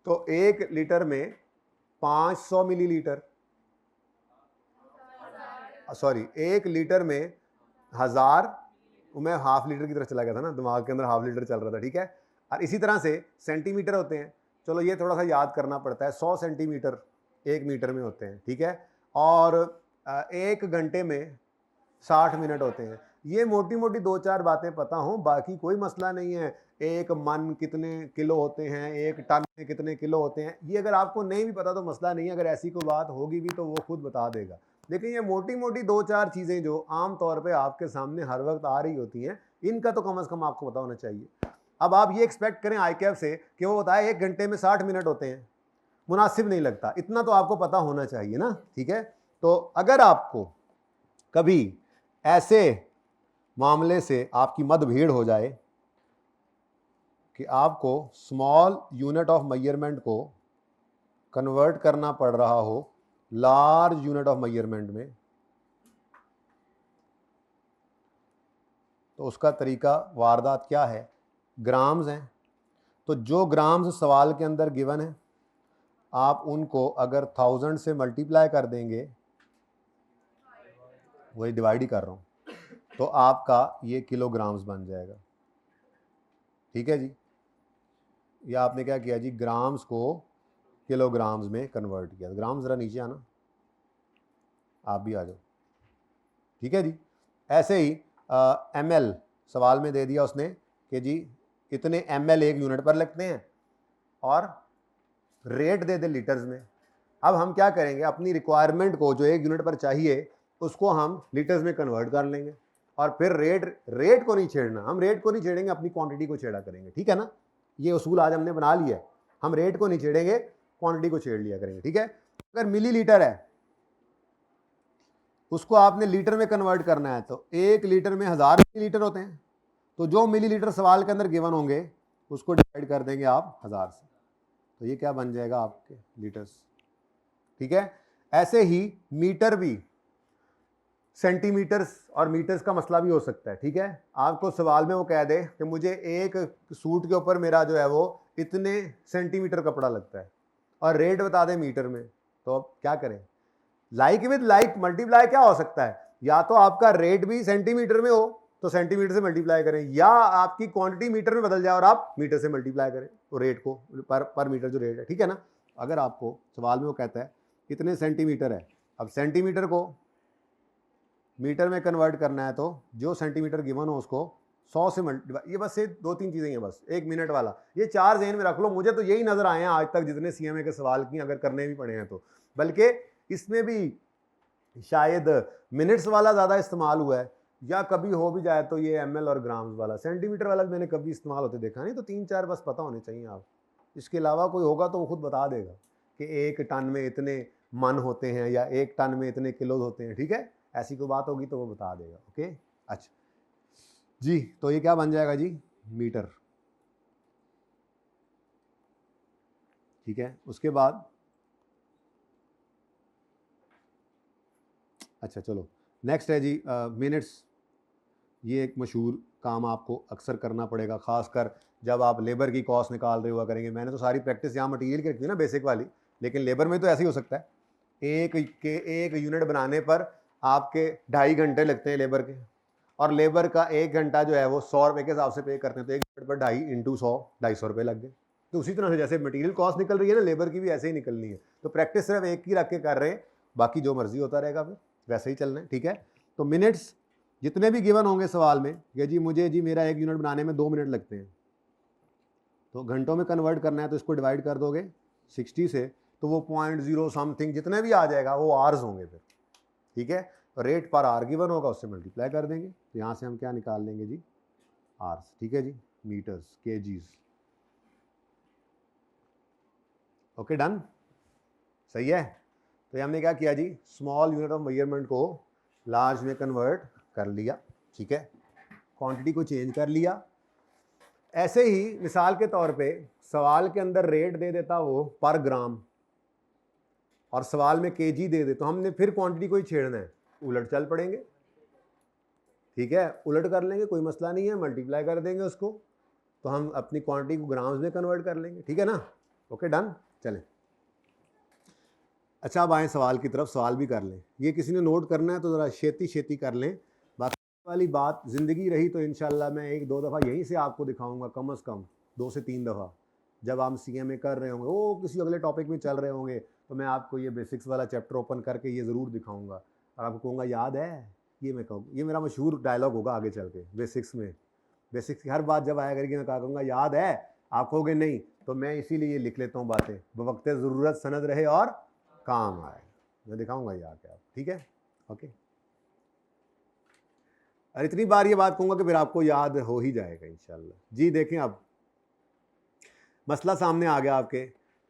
तो 1 लीटर में 500 मिलीलीटर, सॉरी 1 लीटर में 1000, मैं हाफ लीटर की तरफ चला गया था ना, दिमाग के अंदर हाफ लीटर चल रहा था, ठीक है। और इसी तरह से सेंटीमीटर होते हैं, चलो ये थोड़ा सा याद करना पड़ता है, 100 सेंटीमीटर 1 मीटर में होते हैं, ठीक है। और 1 घंटे में 60 मिनट होते हैं। ये मोटी मोटी 2-4 बातें पता हो, बाकी कोई मसला नहीं है। 1 मन कितने किलो होते हैं, 1 टन में कितने किलो होते हैं, ये अगर आपको नहीं भी पता तो मसला नहीं है, अगर ऐसी कोई बात होगी भी तो वो खुद बता देगा। लेकिन ये मोटी मोटी 2-4 चीज़ें जो आम तौर पे आपके सामने हर वक्त आ रही होती हैं, इनका तो कम से कम आपको पता होना चाहिए। अब आप ये एक्सपेक्ट करें ICAP से कि वो बताए 1 घंटे में 60 मिनट होते हैं, मुनासिब नहीं लगता, इतना तो आपको पता होना चाहिए ना, ठीक है। तो अगर आपको कभी ऐसे मामले से आपकी मतभेड़ हो जाए कि आपको स्मॉल यूनिट ऑफ मेजरमेंट को कन्वर्ट करना पड़ रहा हो लार्ज यूनिट ऑफ मेजरमेंट में, तो उसका तरीका वारदात क्या है, ग्राम्स हैं। तो जो ग्राम्स सवाल के अंदर गिवन है, आप उनको अगर 1000 से मल्टीप्लाई कर देंगे, वही डिवाइड ही कर रहा हूँ, तो आपका ये किलोग्राम्स बन जाएगा, ठीक है जी। या आपने क्या किया जी, ग्राम्स को किलोग्राम्स में कन्वर्ट किया। ग्राम ज़रा नीचे आना, आप भी आ जाओ, ठीक है जी। ऐसे ही ml सवाल में दे दिया उसने कि जी इतने ml 1 यूनिट पर लगते हैं, और रेट दे दे लीटर्स में। अब हम क्या करेंगे, अपनी रिक्वायरमेंट को जो 1 यूनिट पर चाहिए उसको हम लीटर्स में कन्वर्ट कर लेंगे, और फिर रेट को नहीं छेड़ना, हम रेट को नहीं छेड़ेंगे, अपनी क्वांटिटी को छेड़ा करेंगे, ठीक है ना। ये उसूल आज हमने बना लिया है, हम रेट को नहीं छेड़ेंगे, क्वांटिटी को छेड़ लिया करेंगे, ठीक है। अगर मिलीलीटर है, उसको आपने लीटर में कन्वर्ट करना है, तो 1 लीटर में 1000 मिलीलीटर होते हैं, तो जो मिलीलीटर सवाल के अंदर गिवन होंगे उसको डिवाइड कर देंगे आप 1000 से, तो ये क्या बन जाएगा आपके लीटर्स, ठीक है। ऐसे ही मीटर भी, सेंटीमीटर्स और मीटर्स का मसला भी हो सकता है, ठीक है। आपको सवाल में वो कह दे कि मुझे एक सूट के ऊपर मेरा जो है वो इतने सेंटीमीटर कपड़ा लगता है, और रेट बता दे मीटर में, तो अब क्या करें, लाइक विद लाइक मल्टीप्लाई क्या हो सकता है, या तो आपका रेट भी सेंटीमीटर में हो तो सेंटीमीटर से मल्टीप्लाई करें, या आपकी क्वांटिटी मीटर में बदल जाए और आप मीटर से मल्टीप्लाई करें तो रेट को, पर मीटर जो रेट है, ठीक है ना। अगर आपको सवाल में वो कहता है कितने सेंटीमीटर है, अब सेंटीमीटर को मीटर में कन्वर्ट करना है, तो जो सेंटीमीटर गिवन हो उसको 100 से मल्टीप्लाई, ये बस ये 2-3 चीज़ें हैं, बस 1 मिनट वाला, ये 4 ज़हन में रख लो। मुझे तो यही नज़र आए हैं आज तक जितने CMA के सवाल की, अगर करने भी पड़े हैं तो, बल्कि इसमें भी शायद मिनट्स वाला ज़्यादा इस्तेमाल हुआ है, या कभी हो भी जाए तो ये ml और ग्राम्स वाला, सेंटीमीटर वाला मैंने कभी इस्तेमाल होते देखा नहीं। तो 3-4 बस पता होने चाहिए आप, इसके अलावा कोई होगा तो वो खुद बता देगा कि 1 टन में इतने मन होते हैं या 1 टन में इतने किलो होते हैं, ठीक है। ऐसी कोई बात होगी तो वो बता देगा, ओके। अच्छा जी, तो ये क्या बन जाएगा जी, मीटर, ठीक है। उसके बाद अच्छा चलो नेक्स्ट है जी मिनट्स। ये एक मशहूर काम आपको अक्सर करना पड़ेगा, खासकर जब आप लेबर की कॉस्ट निकाल रहे हुआ करेंगे। मैंने तो सारी प्रैक्टिस यहाँ मटीरियल की रखी है ना, बेसिक वाली, लेकिन लेबर में तो ऐसे ही हो सकता है। एक यूनिट बनाने पर आपके 2.5 घंटे लगते हैं लेबर के, और लेबर का 1 घंटा जो है वो 100 रुपये के हिसाब से पे करते हैं, तो 1 यूनिट पर 2.5 इंटू 100 250 रुपये लग गए। तो उसी तरह से जैसे मटीरियल कॉस्ट निकल रही है ना, लेबर की भी ऐसे ही निकलनी है। तो प्रैक्टिस सिर्फ एक ही रख के कर रहे हैं, बाकी जो मर्जी होता रहेगा फिर वैसे ही चलना है, ठीक है। तो मिनट्स जितने भी गिवन होंगे सवाल में कि जी मुझे जी मेरा 1 यूनिट बनाने में 2 मिनट लगते हैं, तो घंटों में कन्वर्ट करना है, तो इसको डिवाइड कर दोगे 60 से, तो वो 0.0 समथिंग जितने भी आ जाएगा वो आर्स होंगे फिर, ठीक है। रेट पर आर गिवन होगा, उससे मल्टीप्लाई कर देंगे, तो यहाँ से हम क्या निकाल लेंगे जी, आर्स, ठीक है जी, मीटर्स, केजीज, ओके डन, सही है। तो हमने क्या किया जी, स्मॉल यूनिट ऑफ मेजरमेंट को लार्ज में कन्वर्ट कर लिया, ठीक है, क्वांटिटी को चेंज कर लिया। ऐसे ही मिसाल के तौर पे सवाल के अंदर रेट दे देता वो पर ग्राम और सवाल में केजी दे दे, तो हमने फिर क्वांटिटी को ही छेड़ना है, उलट चल पड़ेंगे, ठीक है, उलट कर लेंगे, कोई मसला नहीं है, मल्टीप्लाई कर देंगे उसको, तो हम अपनी क्वांटिटी को ग्राम्स में कन्वर्ट कर लेंगे, ठीक है ना। ओके डन, चलें। अच्छा अब आए सवाल की तरफ, सवाल भी कर लें, ये किसी ने नोट करना है तो ज़रा छेती छेती कर लें। बाकी वाली बात ज़िंदगी रही तो इंशाल्लाह मैं 1-2 दफ़ा यहीं से आपको दिखाऊंगा, कम से कम 2 से 3 दफ़ा, जब आप CMA कर रहे होंगे, वो किसी अगले टॉपिक में चल रहे होंगे, तो मैं आपको ये बेसिक्स वाला चैप्टर ओपन करके ये ज़रूर दिखाऊँगा और आपको कहूँगा याद है, ये मैं कहूँ, ये मेरा मशहूर डायलॉग होगा आगे चल के बेसिक्स में। बेसिक्स की हर बात जब आया करेगी मैं कहा कहूँगा याद है, आप कहोगे नहीं, तो मैं इसीलिए लिख लेता हूँ बातें, बवक्त ज़रूरत सनद रहे और काम आए, मैं दिखाऊंगा ये आके आप, ठीक है, ओके। और इतनी बार ये बात कहूँगा कि फिर आपको याद हो ही जाएगा इंशाल्लाह। जी देखें, अब मसला सामने आ गया आपके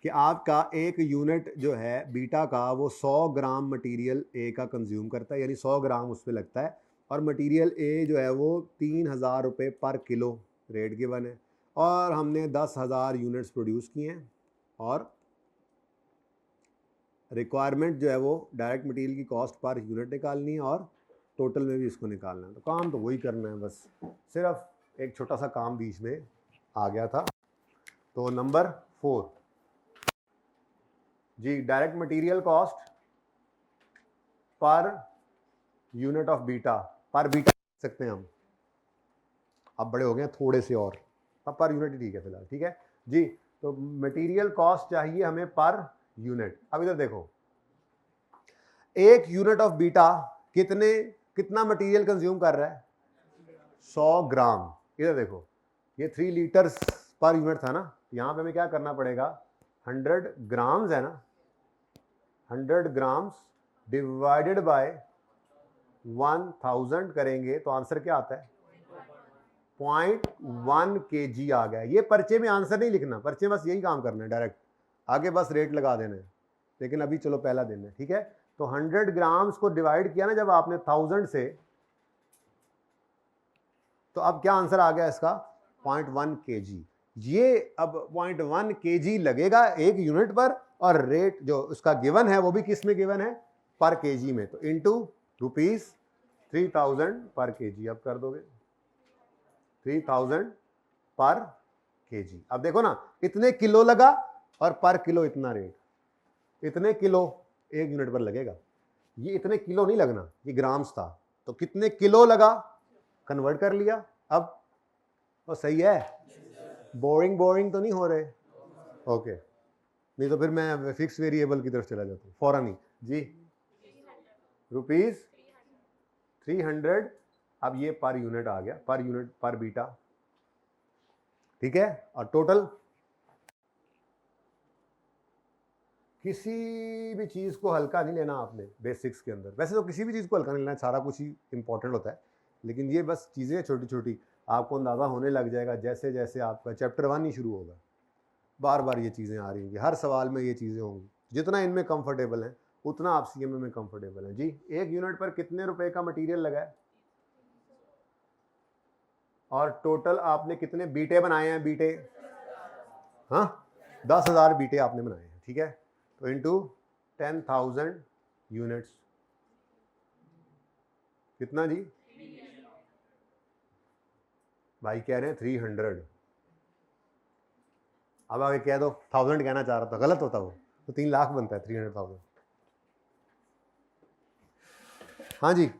कि आपका एक यूनिट जो है बीटा का वो 100 ग्राम मटेरियल ए का कंज्यूम करता है, यानी 100 ग्राम उस पर लगता है, और मटेरियल ए जो है वो 3000 रुपये पर किलो रेट गिवन है, और हमने 10,000 यूनिट्स प्रोड्यूस किए हैं, और रिक्वायरमेंट जो है वो डायरेक्ट मटेरियल की कॉस्ट पर यूनिट निकालनी है और टोटल में भी इसको निकालना है। तो काम तो वही करना है, बस सिर्फ एक छोटा सा काम बीच में आ गया था। तो नंबर 4 जी, direct material cost per unit of beta, पर बीटा सकते हैं हम, अब बड़े हो गए थोड़े से, और अब पर यूनिट ठीक है फिलहाल, ठीक है जी। तो मटेरियल कॉस्ट चाहिए हमें पर यूनिट। अब इधर देखो, एक यूनिट ऑफ बीटा कितना मटेरियल कंज्यूम कर रहा है, 100 ग्राम। इधर देखो, ये 3 लीटर्स पर यूनिट था ना, यहां पे हमें क्या करना पड़ेगा, 100 ग्राम्स है ना, 100 ग्राम्स डिवाइडेड बाय 1000 करेंगे तो आंसर क्या आता है, 0.1 kg आ गया। ये पर्चे में आंसर नहीं लिखना, पर्चे बस यही काम करना है, डायरेक्ट आगे बस रेट लगा देना है, लेकिन अभी चलो पहला दिन है, ठीक है। तो 100 ग्राम्स को डिवाइड किया ना जब आपने 1000 से, तो अब क्या आंसर आ गया इसका, 0.1 kg। ये अब 0.1 kg लगेगा एक यूनिट पर, और रेट जो उसका गिवन है वो भी किस में गिवन है, पर केजी में, तो इनटू ₹3000 पर केजी। अब कर दोगे 3000 पर केजी। अब देखो ना, इतने किलो लगा और पर किलो इतना रेट, इतने किलो एक यूनिट पर लगेगा, ये इतने किलो नहीं लगना, ये ग्राम्स था, तो कितने किलो लगा कन्वर्ट कर लिया। अब वो सही है, बोरिंग तो नहीं हो रहे, ओके, नहीं तो फिर मैं फिक्स वेरिएबल की तरफ चला जाता हूँ फौरन ही जी। ₹300, अब ये पर यूनिट आ गया, पर यूनिट पर बीटा, ठीक है। और टोटल किसी भी चीज़ को हल्का नहीं लेना आपने बेसिक्स के अंदर, वैसे तो किसी भी चीज़ को हल्का नहीं लेना, सारा कुछ ही इंपॉर्टेंट होता है, लेकिन ये बस चीज़ें छोटी छोटी आपको अंदाज़ा होने लग जाएगा जैसे जैसे आपका चैप्टर 1 ही शुरू होगा, बार बार ये चीज़ें आ रही होंगी, हर सवाल में ये चीज़ें होंगी, जितना इनमें कंफर्टेबल है उतना आप CMA में कंफर्टेबल हैं जी। एक यूनिट पर कितने रुपए का मटेरियल लगा है, और टोटल आपने कितने बीटे बनाए हैं, बीटे, हाँ 10,000 बीटे आपने बनाए हैं, ठीक है। तो इनटू 10,000 यूनिट्स कितना जी, भाई कह रहे हैं 300, अब आगे कह दो 1000 कहना चाह रहा था, गलत होता वो, तो 3 लाख बनता है 300,000। हाँ जी,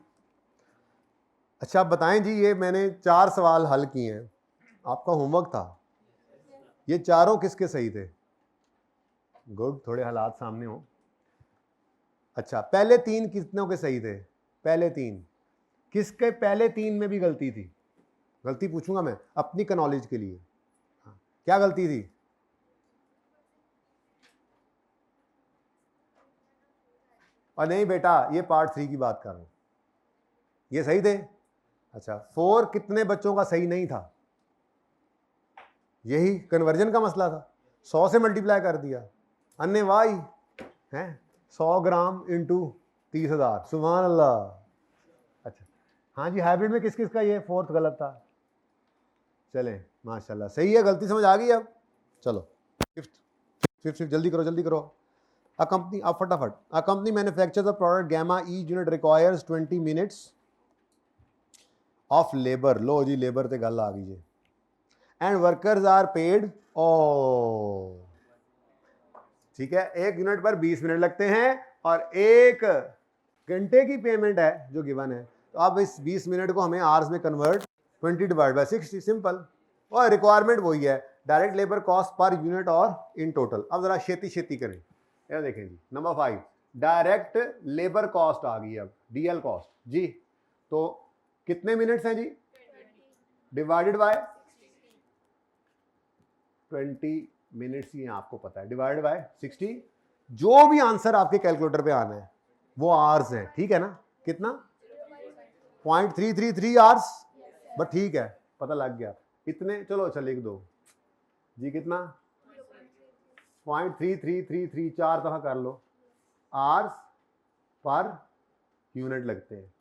अच्छा आप बताएं जी, ये मैंने 4 सवाल हल किए हैं, आपका होमवर्क था, ये चारों किसके सही थे, गुड, थोड़े हालात सामने हो। अच्छा पहले 3 कितनों के सही थे, पहले 3 किसके, पहले 3 में भी गलती थी, गलती पूछूंगा मैं अपनी का नॉलेज के लिए, हाँ, क्या गलती थी, और नहीं बेटा ये पार्ट 3 की बात कर रहा हूं, ये सही थे। अच्छा 4 कितने बच्चों का सही नहीं था, यही कन्वर्जन का मसला था, 100 से मल्टीप्लाई कर दिया, अन्य वाई है 100 ग्राम इंटू 30,000, सुभान अल्लाह, हाँ जी, हाइब्रिड में किस किस का ये फोर्थ गलत था? चले माशाल्लाह, सही है, गलती समझ आ गई अब। चलो फिफ्थ, फिफ्थ जल्दी करो जल्दी करो। अ कंपनी, अब फटाफट, a company manufactures a product gamma, each unit requires 20 minutes of labour. लो जी, लेबर ते गल आ गई जी। एंड वर्कर्स आर पेड, ओ ठीक है, एक यूनिट पर 20 मिनट लगते हैं और एक घंटे की पेमेंट है जो गिवन है। तो अब इस 20 मिनट को हमें आवर्स में कन्वर्ट, 20 डिवाइड बाय 60, सिंपल। और रिक्वायरमेंट वही है, direct labour cost per unit और इन टोटल। अब जरा छेती छेती करें, ये देखें जी, नंबर 5 डायरेक्ट लेबर कॉस्ट आ गई अब, डीएल कॉस्ट जी। तो कितने मिनट्स हैं जी? डिवाइडेड बाय 20 मिनट्स ही आपको पता है, डिवाइडेड बाय 60। जो भी आंसर आपके कैलकुलेटर पे आना है वो आवर्स है, ठीक है ना? कितना? 0.333 आवर्स, बट ठीक है, पता लग गया इतने। चलो अच्छा लिख दो जी, कितना? 0.3333, 4 दफा कर लो, आवर्स पर यूनिट लगते हैं,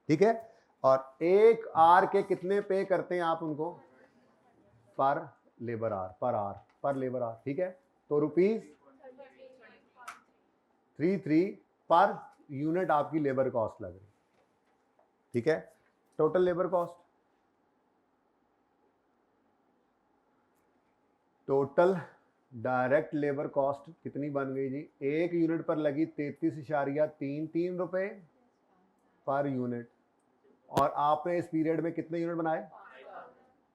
ठीक है। और एक आर के कितने पे करते हैं आप उनको? पर लेबर आर, पर आर, पर लेबर आर, ठीक है। तो ₹33 पर यूनिट आपकी लेबर कॉस्ट लग रही, ठीक है। Total labour cost, total direct labour cost कितनी बन गई जी? एक यूनिट पर लगी 33.33 रुपए पर यूनिट। और आपने इस पीरियड में कितने यूनिट बनाए?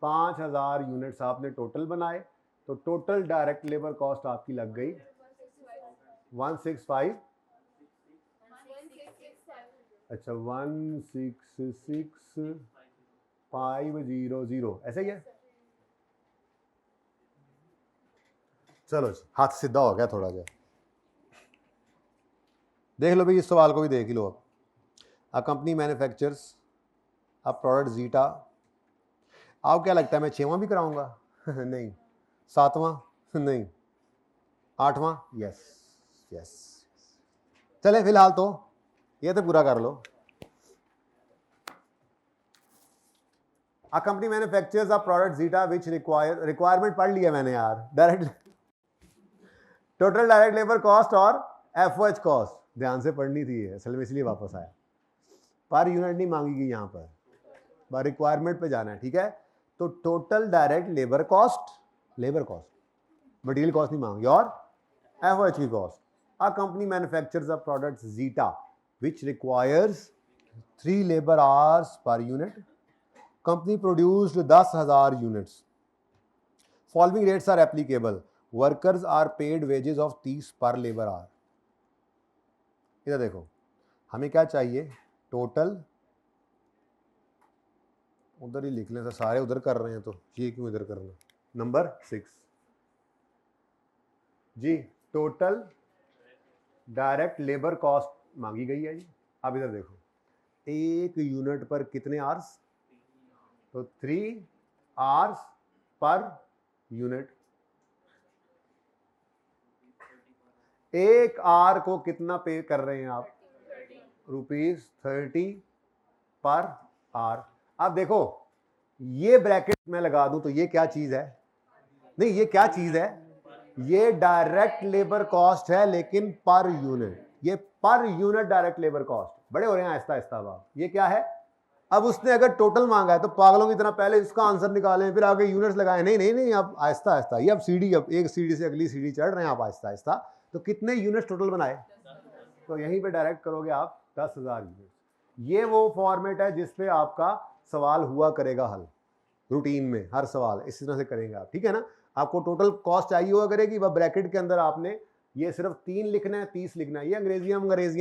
5000 यूनिट्स आपने टोटल बनाए। तो टोटल डायरेक्ट लेबर कॉस्ट आपकी लग गई 165, अच्छा 166,500, ऐसे ही है। चलो हाथ सीधा हो गया थोड़ा सा। देख लो भाई, इस सवाल को भी देख ही लो। अब a company manufactures a product zeta. आपको क्या लगता है मैं 6वां भी कराऊंगा? नहीं। 7वां? नहीं। 8वां? Yes yes. चले फिलहाल तो ये तो पूरा कर लो। A company manufactures a product zeta which requirement पढ़ लिया मैंने यार, direct total direct labour cost और एफओएच कॉस्ट ध्यान से पढ़नी थी असल में, इसलिए वापस आया। पर यूनिट नहीं मांगी गई यहाँ पर रिक्वायरमेंट पे जाना है, ठीक है। तो total direct labour cost, labour cost, material cost नहीं मांगी, और एफओएच की कॉस्ट। A company manufactures a product zeta which requires 3 labour hours per unit. Company produced 10,000 units. Following rates are applicable. Workers are paid wages of 30 per labour our. इधर देखो, हमें क्या चाहिए? टोटल, उधर ही लिख लें, तो सारे उधर कर रहे हैं तो ये क्यों इधर करना? नंबर 6 जी, टोटल डायरेक्ट लेबर कॉस्ट मांगी गई है जी। अब इधर देखो, एक यूनिट पर कितने आवर्स? तो 3 आवर्स पर यूनिट। एक आर को कितना पे कर रहे हैं आप? ₹30 पर आर। अब देखो, ये ब्रैकेट मैं लगा दूं तो ये क्या चीज है? नहीं, ये क्या चीज है? ये डायरेक्ट लेबर कॉस्ट है, लेकिन पर यूनिट, ये per unit direct labour cost. बड़े हो रहे हैं आहिस्ता आहिस्ता बात। ये क्या है? अब उसने अगर टोटल मांगा है तो पागलों की तरह पहले इसका आंसर निकालें फिर आगे यूनिट्स लगाएं, नहीं नहीं नहीं, अब आहिस्ता आहिस्ता। ये अब सीढ़ी, अब एक सीढ़ी से अगली सीढ़ी चढ़ रहे हैं आप आहिस्ता आहिस्ता। तो कितने यूनिट्स टोटल बनाए? तो यहीं पे डायरेक्ट करोगे आप 10,000 यूनिट। ये वो फॉर्मेट है जिसपे आपका सवाल हुआ करेगा हल, रूटीन में हर सवाल इसी तरह से करेंगे आप, ठीक है ना। आपको टोटल कॉस्ट चाहिए हुआ करेगी, वह ब्रैकेट के अंदर आपने ये सिर्फ 3 लिखना है, 30 लिखना है, ये अंग्रेजियां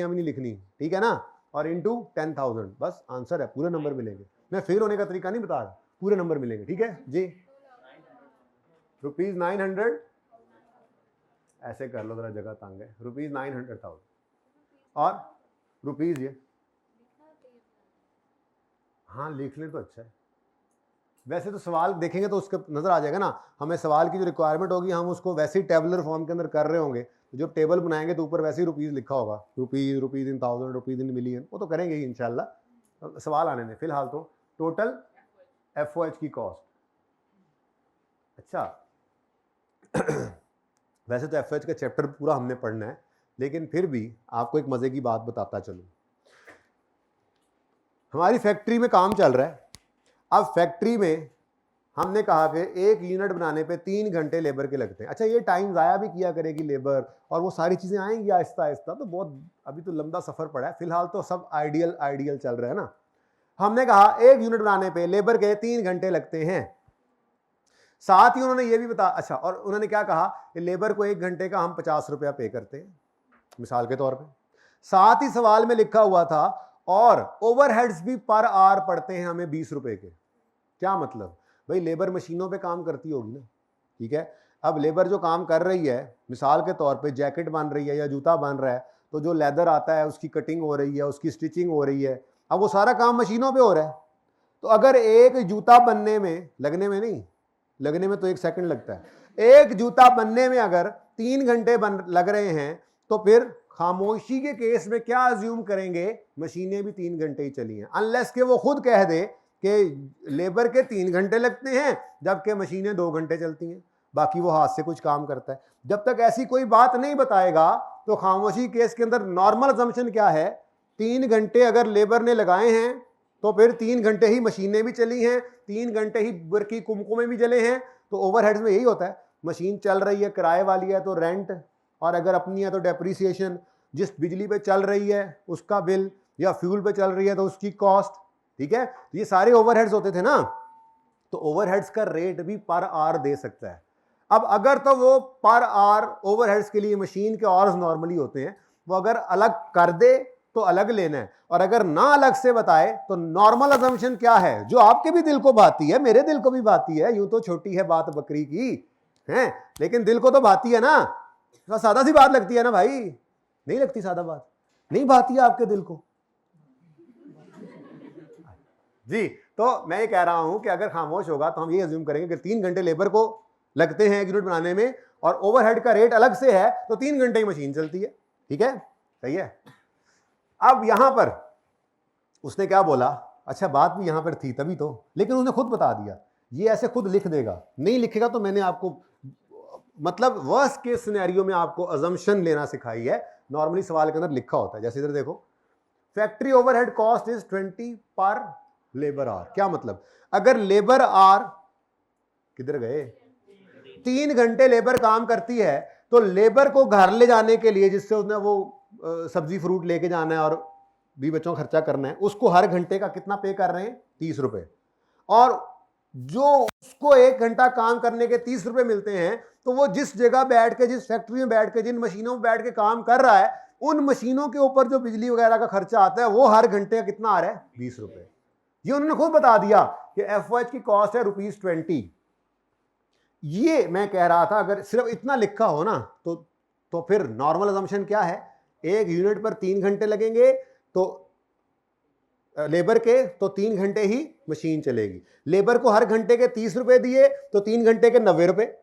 भी नहीं लिखनी, ठीक है ना। और इंटू 10,000, बस आंसर है, पूरे नंबर मिलेंगे। मैं फेल होने का तरीका नहीं बता रहा, पूरे नंबर मिलेंगे, ठीक है जी। ₹900, ऐसे कर लो जरा, जगह तंग है। ₹900,000 और रुपीज ये, हाँ लिख लें तो अच्छा है। वैसे तो सवाल देखेंगे तो उसके नजर आ जाएगा ना, हमें सवाल की जो रिक्वायरमेंट होगी हम उसको वैसे ही टेबुलर फॉर्म के अंदर कर रहे होंगे, तो जब टेबल बनाएंगे तो ऊपर वैसे ही रुपीज लिखा होगा, rupees in thousand, rupees in million, वो तो करेंगे ही इंशाल्लाह। सवाल आने में फिलहाल तो टोटल FOH की कॉस्ट। अच्छा वैसे तो FOH का चैप्टर पूरा हमने पढ़ना है, लेकिन फिर भी आपको एक मजे की बात बताता चलूं। हमारी फैक्ट्री में काम चल रहा है। अब फैक्ट्री में हमने कहा कि 1 यूनिट बनाने पे 3 घंटे लेबर के लगते हैं। अच्छा ये टाइम ज़ाया भी किया करेगी लेबर, और वो सारी चीज़ें आएंगी आहिस्ता आहिस्ता, तो बहुत अभी तो लंबा सफ़र पड़ा है। फिलहाल तो सब आइडियल चल रहा है ना। हमने कहा 1 यूनिट बनाने पे लेबर के 3 घंटे लगते हैं। साथ ही उन्होंने ये भी बताया, अच्छा और उन्होंने क्या कहा कि लेबर को 1 घंटे का हम 50 रुपया पे करते हैं मिसाल के तौर पे। साथ ही सवाल में लिखा हुआ था और ओवरहेड्स भी पर आवर पड़ते हैं हमें 20 रुपए के। क्या मतलब भाई, लेबर मशीनों पे काम करती होगी ना, ठीक है। अब लेबर जो काम कर रही है, मिसाल के तौर पे जैकेट बन रही है या जूता बन रहा है, तो जो लेदर आता है उसकी कटिंग हो रही है, उसकी स्टिचिंग हो रही है। अब वो सारा काम मशीनों पे हो रहा है। तो अगर एक जूता बनने में, लगने में नहीं, लगने में तो 1 सेकंड लगता है, एक जूता बनने में अगर 3 घंटे लग रहे हैं, तो फिर खामोशी के केस में क्या अज्यूम करेंगे, मशीनें भी 3 घंटे ही चली हैं, अनलेस के वो खुद कह दे कि लेबर के 3 घंटे लगते हैं जबकि मशीनें 2 घंटे चलती हैं, बाकी वो हाथ से कुछ काम करता है। जब तक ऐसी कोई बात नहीं बताएगा तो खामोशी केस के अंदर नॉर्मल असम्पशन क्या है, 3 घंटे अगर लेबर ने लगाए हैं तो फिर 3 घंटे ही मशीनें भी चली हैं, 3 घंटे ही बर्की कुमकुमे भी जले हैं। तो ओवरहेड्स में यही होता है, मशीन चल रही है किराए वाली है तो रेंट, और अगर अपनी है तो डेप्रीसिएशन, जिस बिजली पे चल रही है उसका बिल, या फ्यूल पे चल रही है तो उसकी कॉस्ट, ठीक है। ये सारे ओवरहेड्स होते थे ना। तो ओवरहेड्स का रेट भी पर आवर दे सकता है। अब अगर तो वो पर आवर ओवरहेड्स के लिए मशीन के आवर्स नॉर्मली होते हैं, वो अगर अलग कर दे तो अलग लेना है, और अगर ना अलग से बताए तो नॉर्मल असम्पशन क्या है, जो आपके भी दिल को भाती है, मेरे दिल को भी भाती है। यूं तो छोटी है बात बकरी की है, लेकिन दिल को तो भाती है ना। सादा सी बात लगती है ना भाई, नहीं लगती सादा बात, नहीं भाती है आपके दिल को जी। तो मैं ये कह रहा हूं कि अगर खामोश होगा तो हम ये अज्यूम करेंगे कि 3 घंटे लेबर को लगते हैं 1 यूनिट बनाने में, और ओवरहेड का रेट अलग से है, तो 3 घंटे ही मशीन चलती है, ठीक है, सही है। अब यहां पर उसने क्या बोला, अच्छा बात भी यहां पर थी तभी तो, लेकिन उसने खुद बता दिया। ये ऐसे खुद लिख देगा, नहीं लिखेगा तो मैंने आपको मतलब वर्स्ट केस सिनेरियो में आपको अजम्पशन लेना सिखाई है। नॉर्मली सवाल के अंदर लिखा होता है, जैसे इधर देखो, फैक्ट्री ओवरहेड कॉस्ट इज 20 पर लेबर आवर। क्या मतलब, अगर लेबर आवर किधर गए, 3 घंटे लेबर काम करती है, तो लेबर को घर ले जाने के लिए, जिससे उसने वो सब्जी फ्रूट लेके जाना है और भी बच्चों का खर्चा करना है, उसको हर घंटे का कितना पे कर रहे हैं, 30 रुपए। और जो उसको 1 घंटा काम करने के 30 रुपए मिलते हैं, तो वो जिस जगह बैठ के, जिस फैक्ट्री में बैठ के, जिन मशीनों में बैठ के काम कर रहा है, उन मशीनों के ऊपर जो बिजली वगैरह का खर्चा आता है वो हर घंटे का कितना आ रहा है, 20 रुपए। ये उन्होंने खुद बता दिया कि FOH की कॉस्ट है ₹20। ये मैं कह रहा था, अगर सिर्फ इतना लिखा हो ना तो फिर नॉर्मल असम्पशन क्या है, 1 यूनिट पर 3 घंटे लगेंगे तो लेबर के, तो 3 घंटे ही मशीन चलेगी। लेबर को हर घंटे के 30 रुपए दिए तो 3 घंटे के 90 रुपए,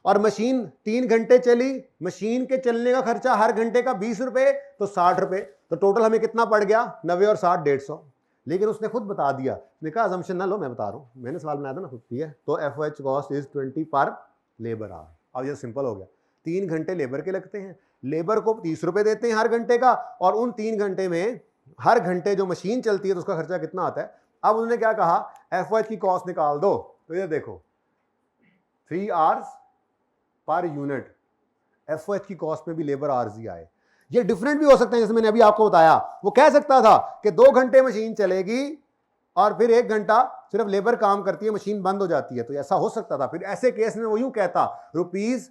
और मशीन 3 घंटे चली, मशीन के चलने का खर्चा हर घंटे का 20 रुपए, तो 60 रुपए। तो टोटल हमें कितना पड़ गया, 90 और 60 150। लेकिन उसने खुद बता दिया, उसने कहा असम्पशन ना लो, मैं बता रहा हूँ, मैंने सवाल बनाया था ना खुद, ठीक है। तो FOH कॉस्ट इज 20 पर लेबर आवर। अब ये सिंपल हो गया, 3 घंटे लेबर के लगते हैं, लेबर को 30 रुपए देते हैं हर घंटे का, और उन 3 घंटे में हर घंटे जो मशीन चलती है तो उसका खर्चा कितना आता है। अब उन्होंने क्या कहा, FOH की कॉस्ट निकाल दो, तो ये देखो 3 आवर्स पर यूनिट, FOH की कॉस्ट में भी लेबर आवर्स ही आए। ये डिफरेंट भी हो सकते हैं, जैसे मैंने अभी आपको बताया, वो कह सकता था कि 2 घंटे मशीन चलेगी और फिर 1 घंटा सिर्फ लेबर काम करती है, मशीन बंद हो जाती है, तो ऐसा हो सकता था। फिर ऐसे केस में वो यूं कहता ₹20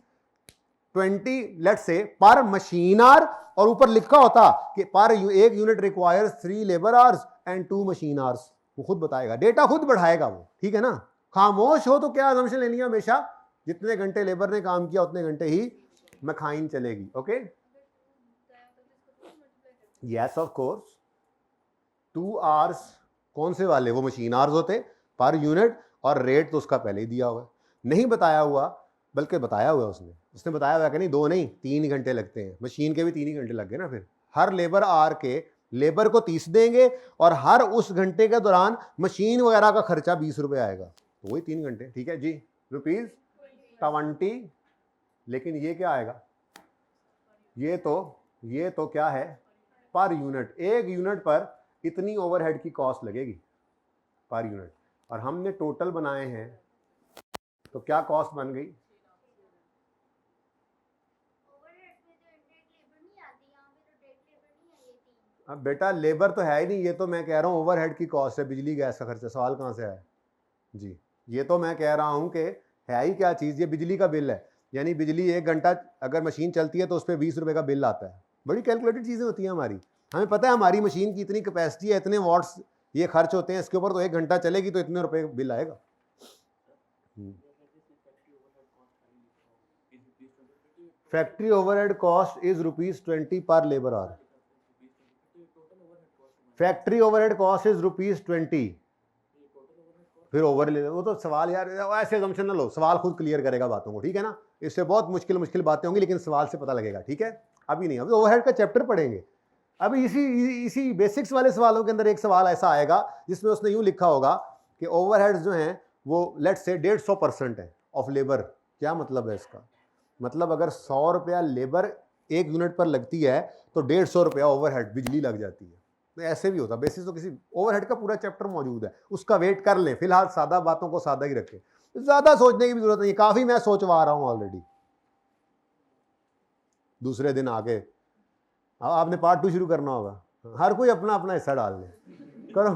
लेट से पर मशीन आवर, और ऊपर लिखा होता कि पर 1 unit requires 3 labour hours and 2 machine hours. वो खुद बताएगा, डेटा खुद बढ़ाएगा वो, ठीक है ना। खामोश हो तो क्या असम्पशन लेनी है, हमेशा जितने घंटे लेबर ने काम किया उतने घंटे ही मशीन चलेगी। Okay, yes of course, 2 hours कौन से वाले, वो मशीन आवर्स होते पर यूनिट, और रेट तो उसका पहले ही दिया हुआ है, नहीं बताया हुआ, बल्कि बताया हुआ उसने बताया हुआ कि नहीं 2 नहीं 3 घंटे लगते हैं, मशीन के भी 3 ही घंटे लग गए ना। फिर हर लेबर आवर के लेबर को 30 देंगे और हर उस घंटे के दौरान मशीन वगैरह का खर्चा 20 रुपये आएगा, तो वही 3 घंटे। ठीक है जी, ₹20। लेकिन ये क्या आएगा, ये तो क्या है, पर यूनिट। एक यूनिट पर इतनी ओवरहेड की कॉस्ट लगेगी पर यूनिट, और हमने टोटल बनाए हैं, तो क्या कॉस्ट बन गई? अब बेटा लेबर तो है ही नहीं, ये तो मैं कह रहा हूँ ओवरहेड की कॉस्ट है, बिजली गैस का खर्चा। सवाल कहाँ से आया जी? ये तो मैं कह रहा हूँ कि है ही क्या चीज़, ये बिजली का बिल है, यानी बिजली 1 घंटा अगर मशीन चलती है तो उस पर 20 रुपये का बिल आता है। बड़ी कैलकुलेटेड चीज़ें होती हैं हमारी, हमें पता है हमारी मशीन की इतनी कैपेसिटी है, इतने वॉट्स ये खर्च होते हैं, इसके ऊपर तो 1 घंटा चलेगी तो इतने रुपये बिल आएगा। फैक्ट्री ओवरहेड कॉस्ट इज ₹20 पर labour our. Factory overhead cost is ₹20। फिर ओवर ले, वो तो सवाल यार ऐसे असम्पशन ना लो, सवाल खुद क्लियर करेगा बातों को, ठीक है ना। इससे बहुत मुश्किल बातें होंगी, लेकिन सवाल से पता लगेगा, ठीक है। अभी नहीं, अभी ओवरहेड का चैप्टर पढ़ेंगे। अभी इसी बेसिक्स वाले सवालों के अंदर एक सवाल ऐसा आएगा जिसमें उसने यूं लिखा होगा कि ओवरहेड्स जो हैं वो लेट्स से 150% है ऑफ लेबर। क्या मतलब है इसका? मतलब अगर 100 रुपया लेबर 1 यूनिट पर लगती है तो 150 रुपया ओवरहेड बिजली लग जाती है। तो ऐसे भी होता है बेसिस, तो किसी ओवरहेड का पूरा चैप्टर मौजूद है, उसका वेट कर लें। फिलहाल सादा बातों को सादा ही रखें, ज़्यादा सोचने की भी जरूरत नहीं, काफ़ी मैं सोचवा रहा हूँ ऑलरेडी। दूसरे दिन आके आपने पार्ट 2 शुरू करना होगा, हर कोई अपना अपना हिस्सा डाल ले, करो।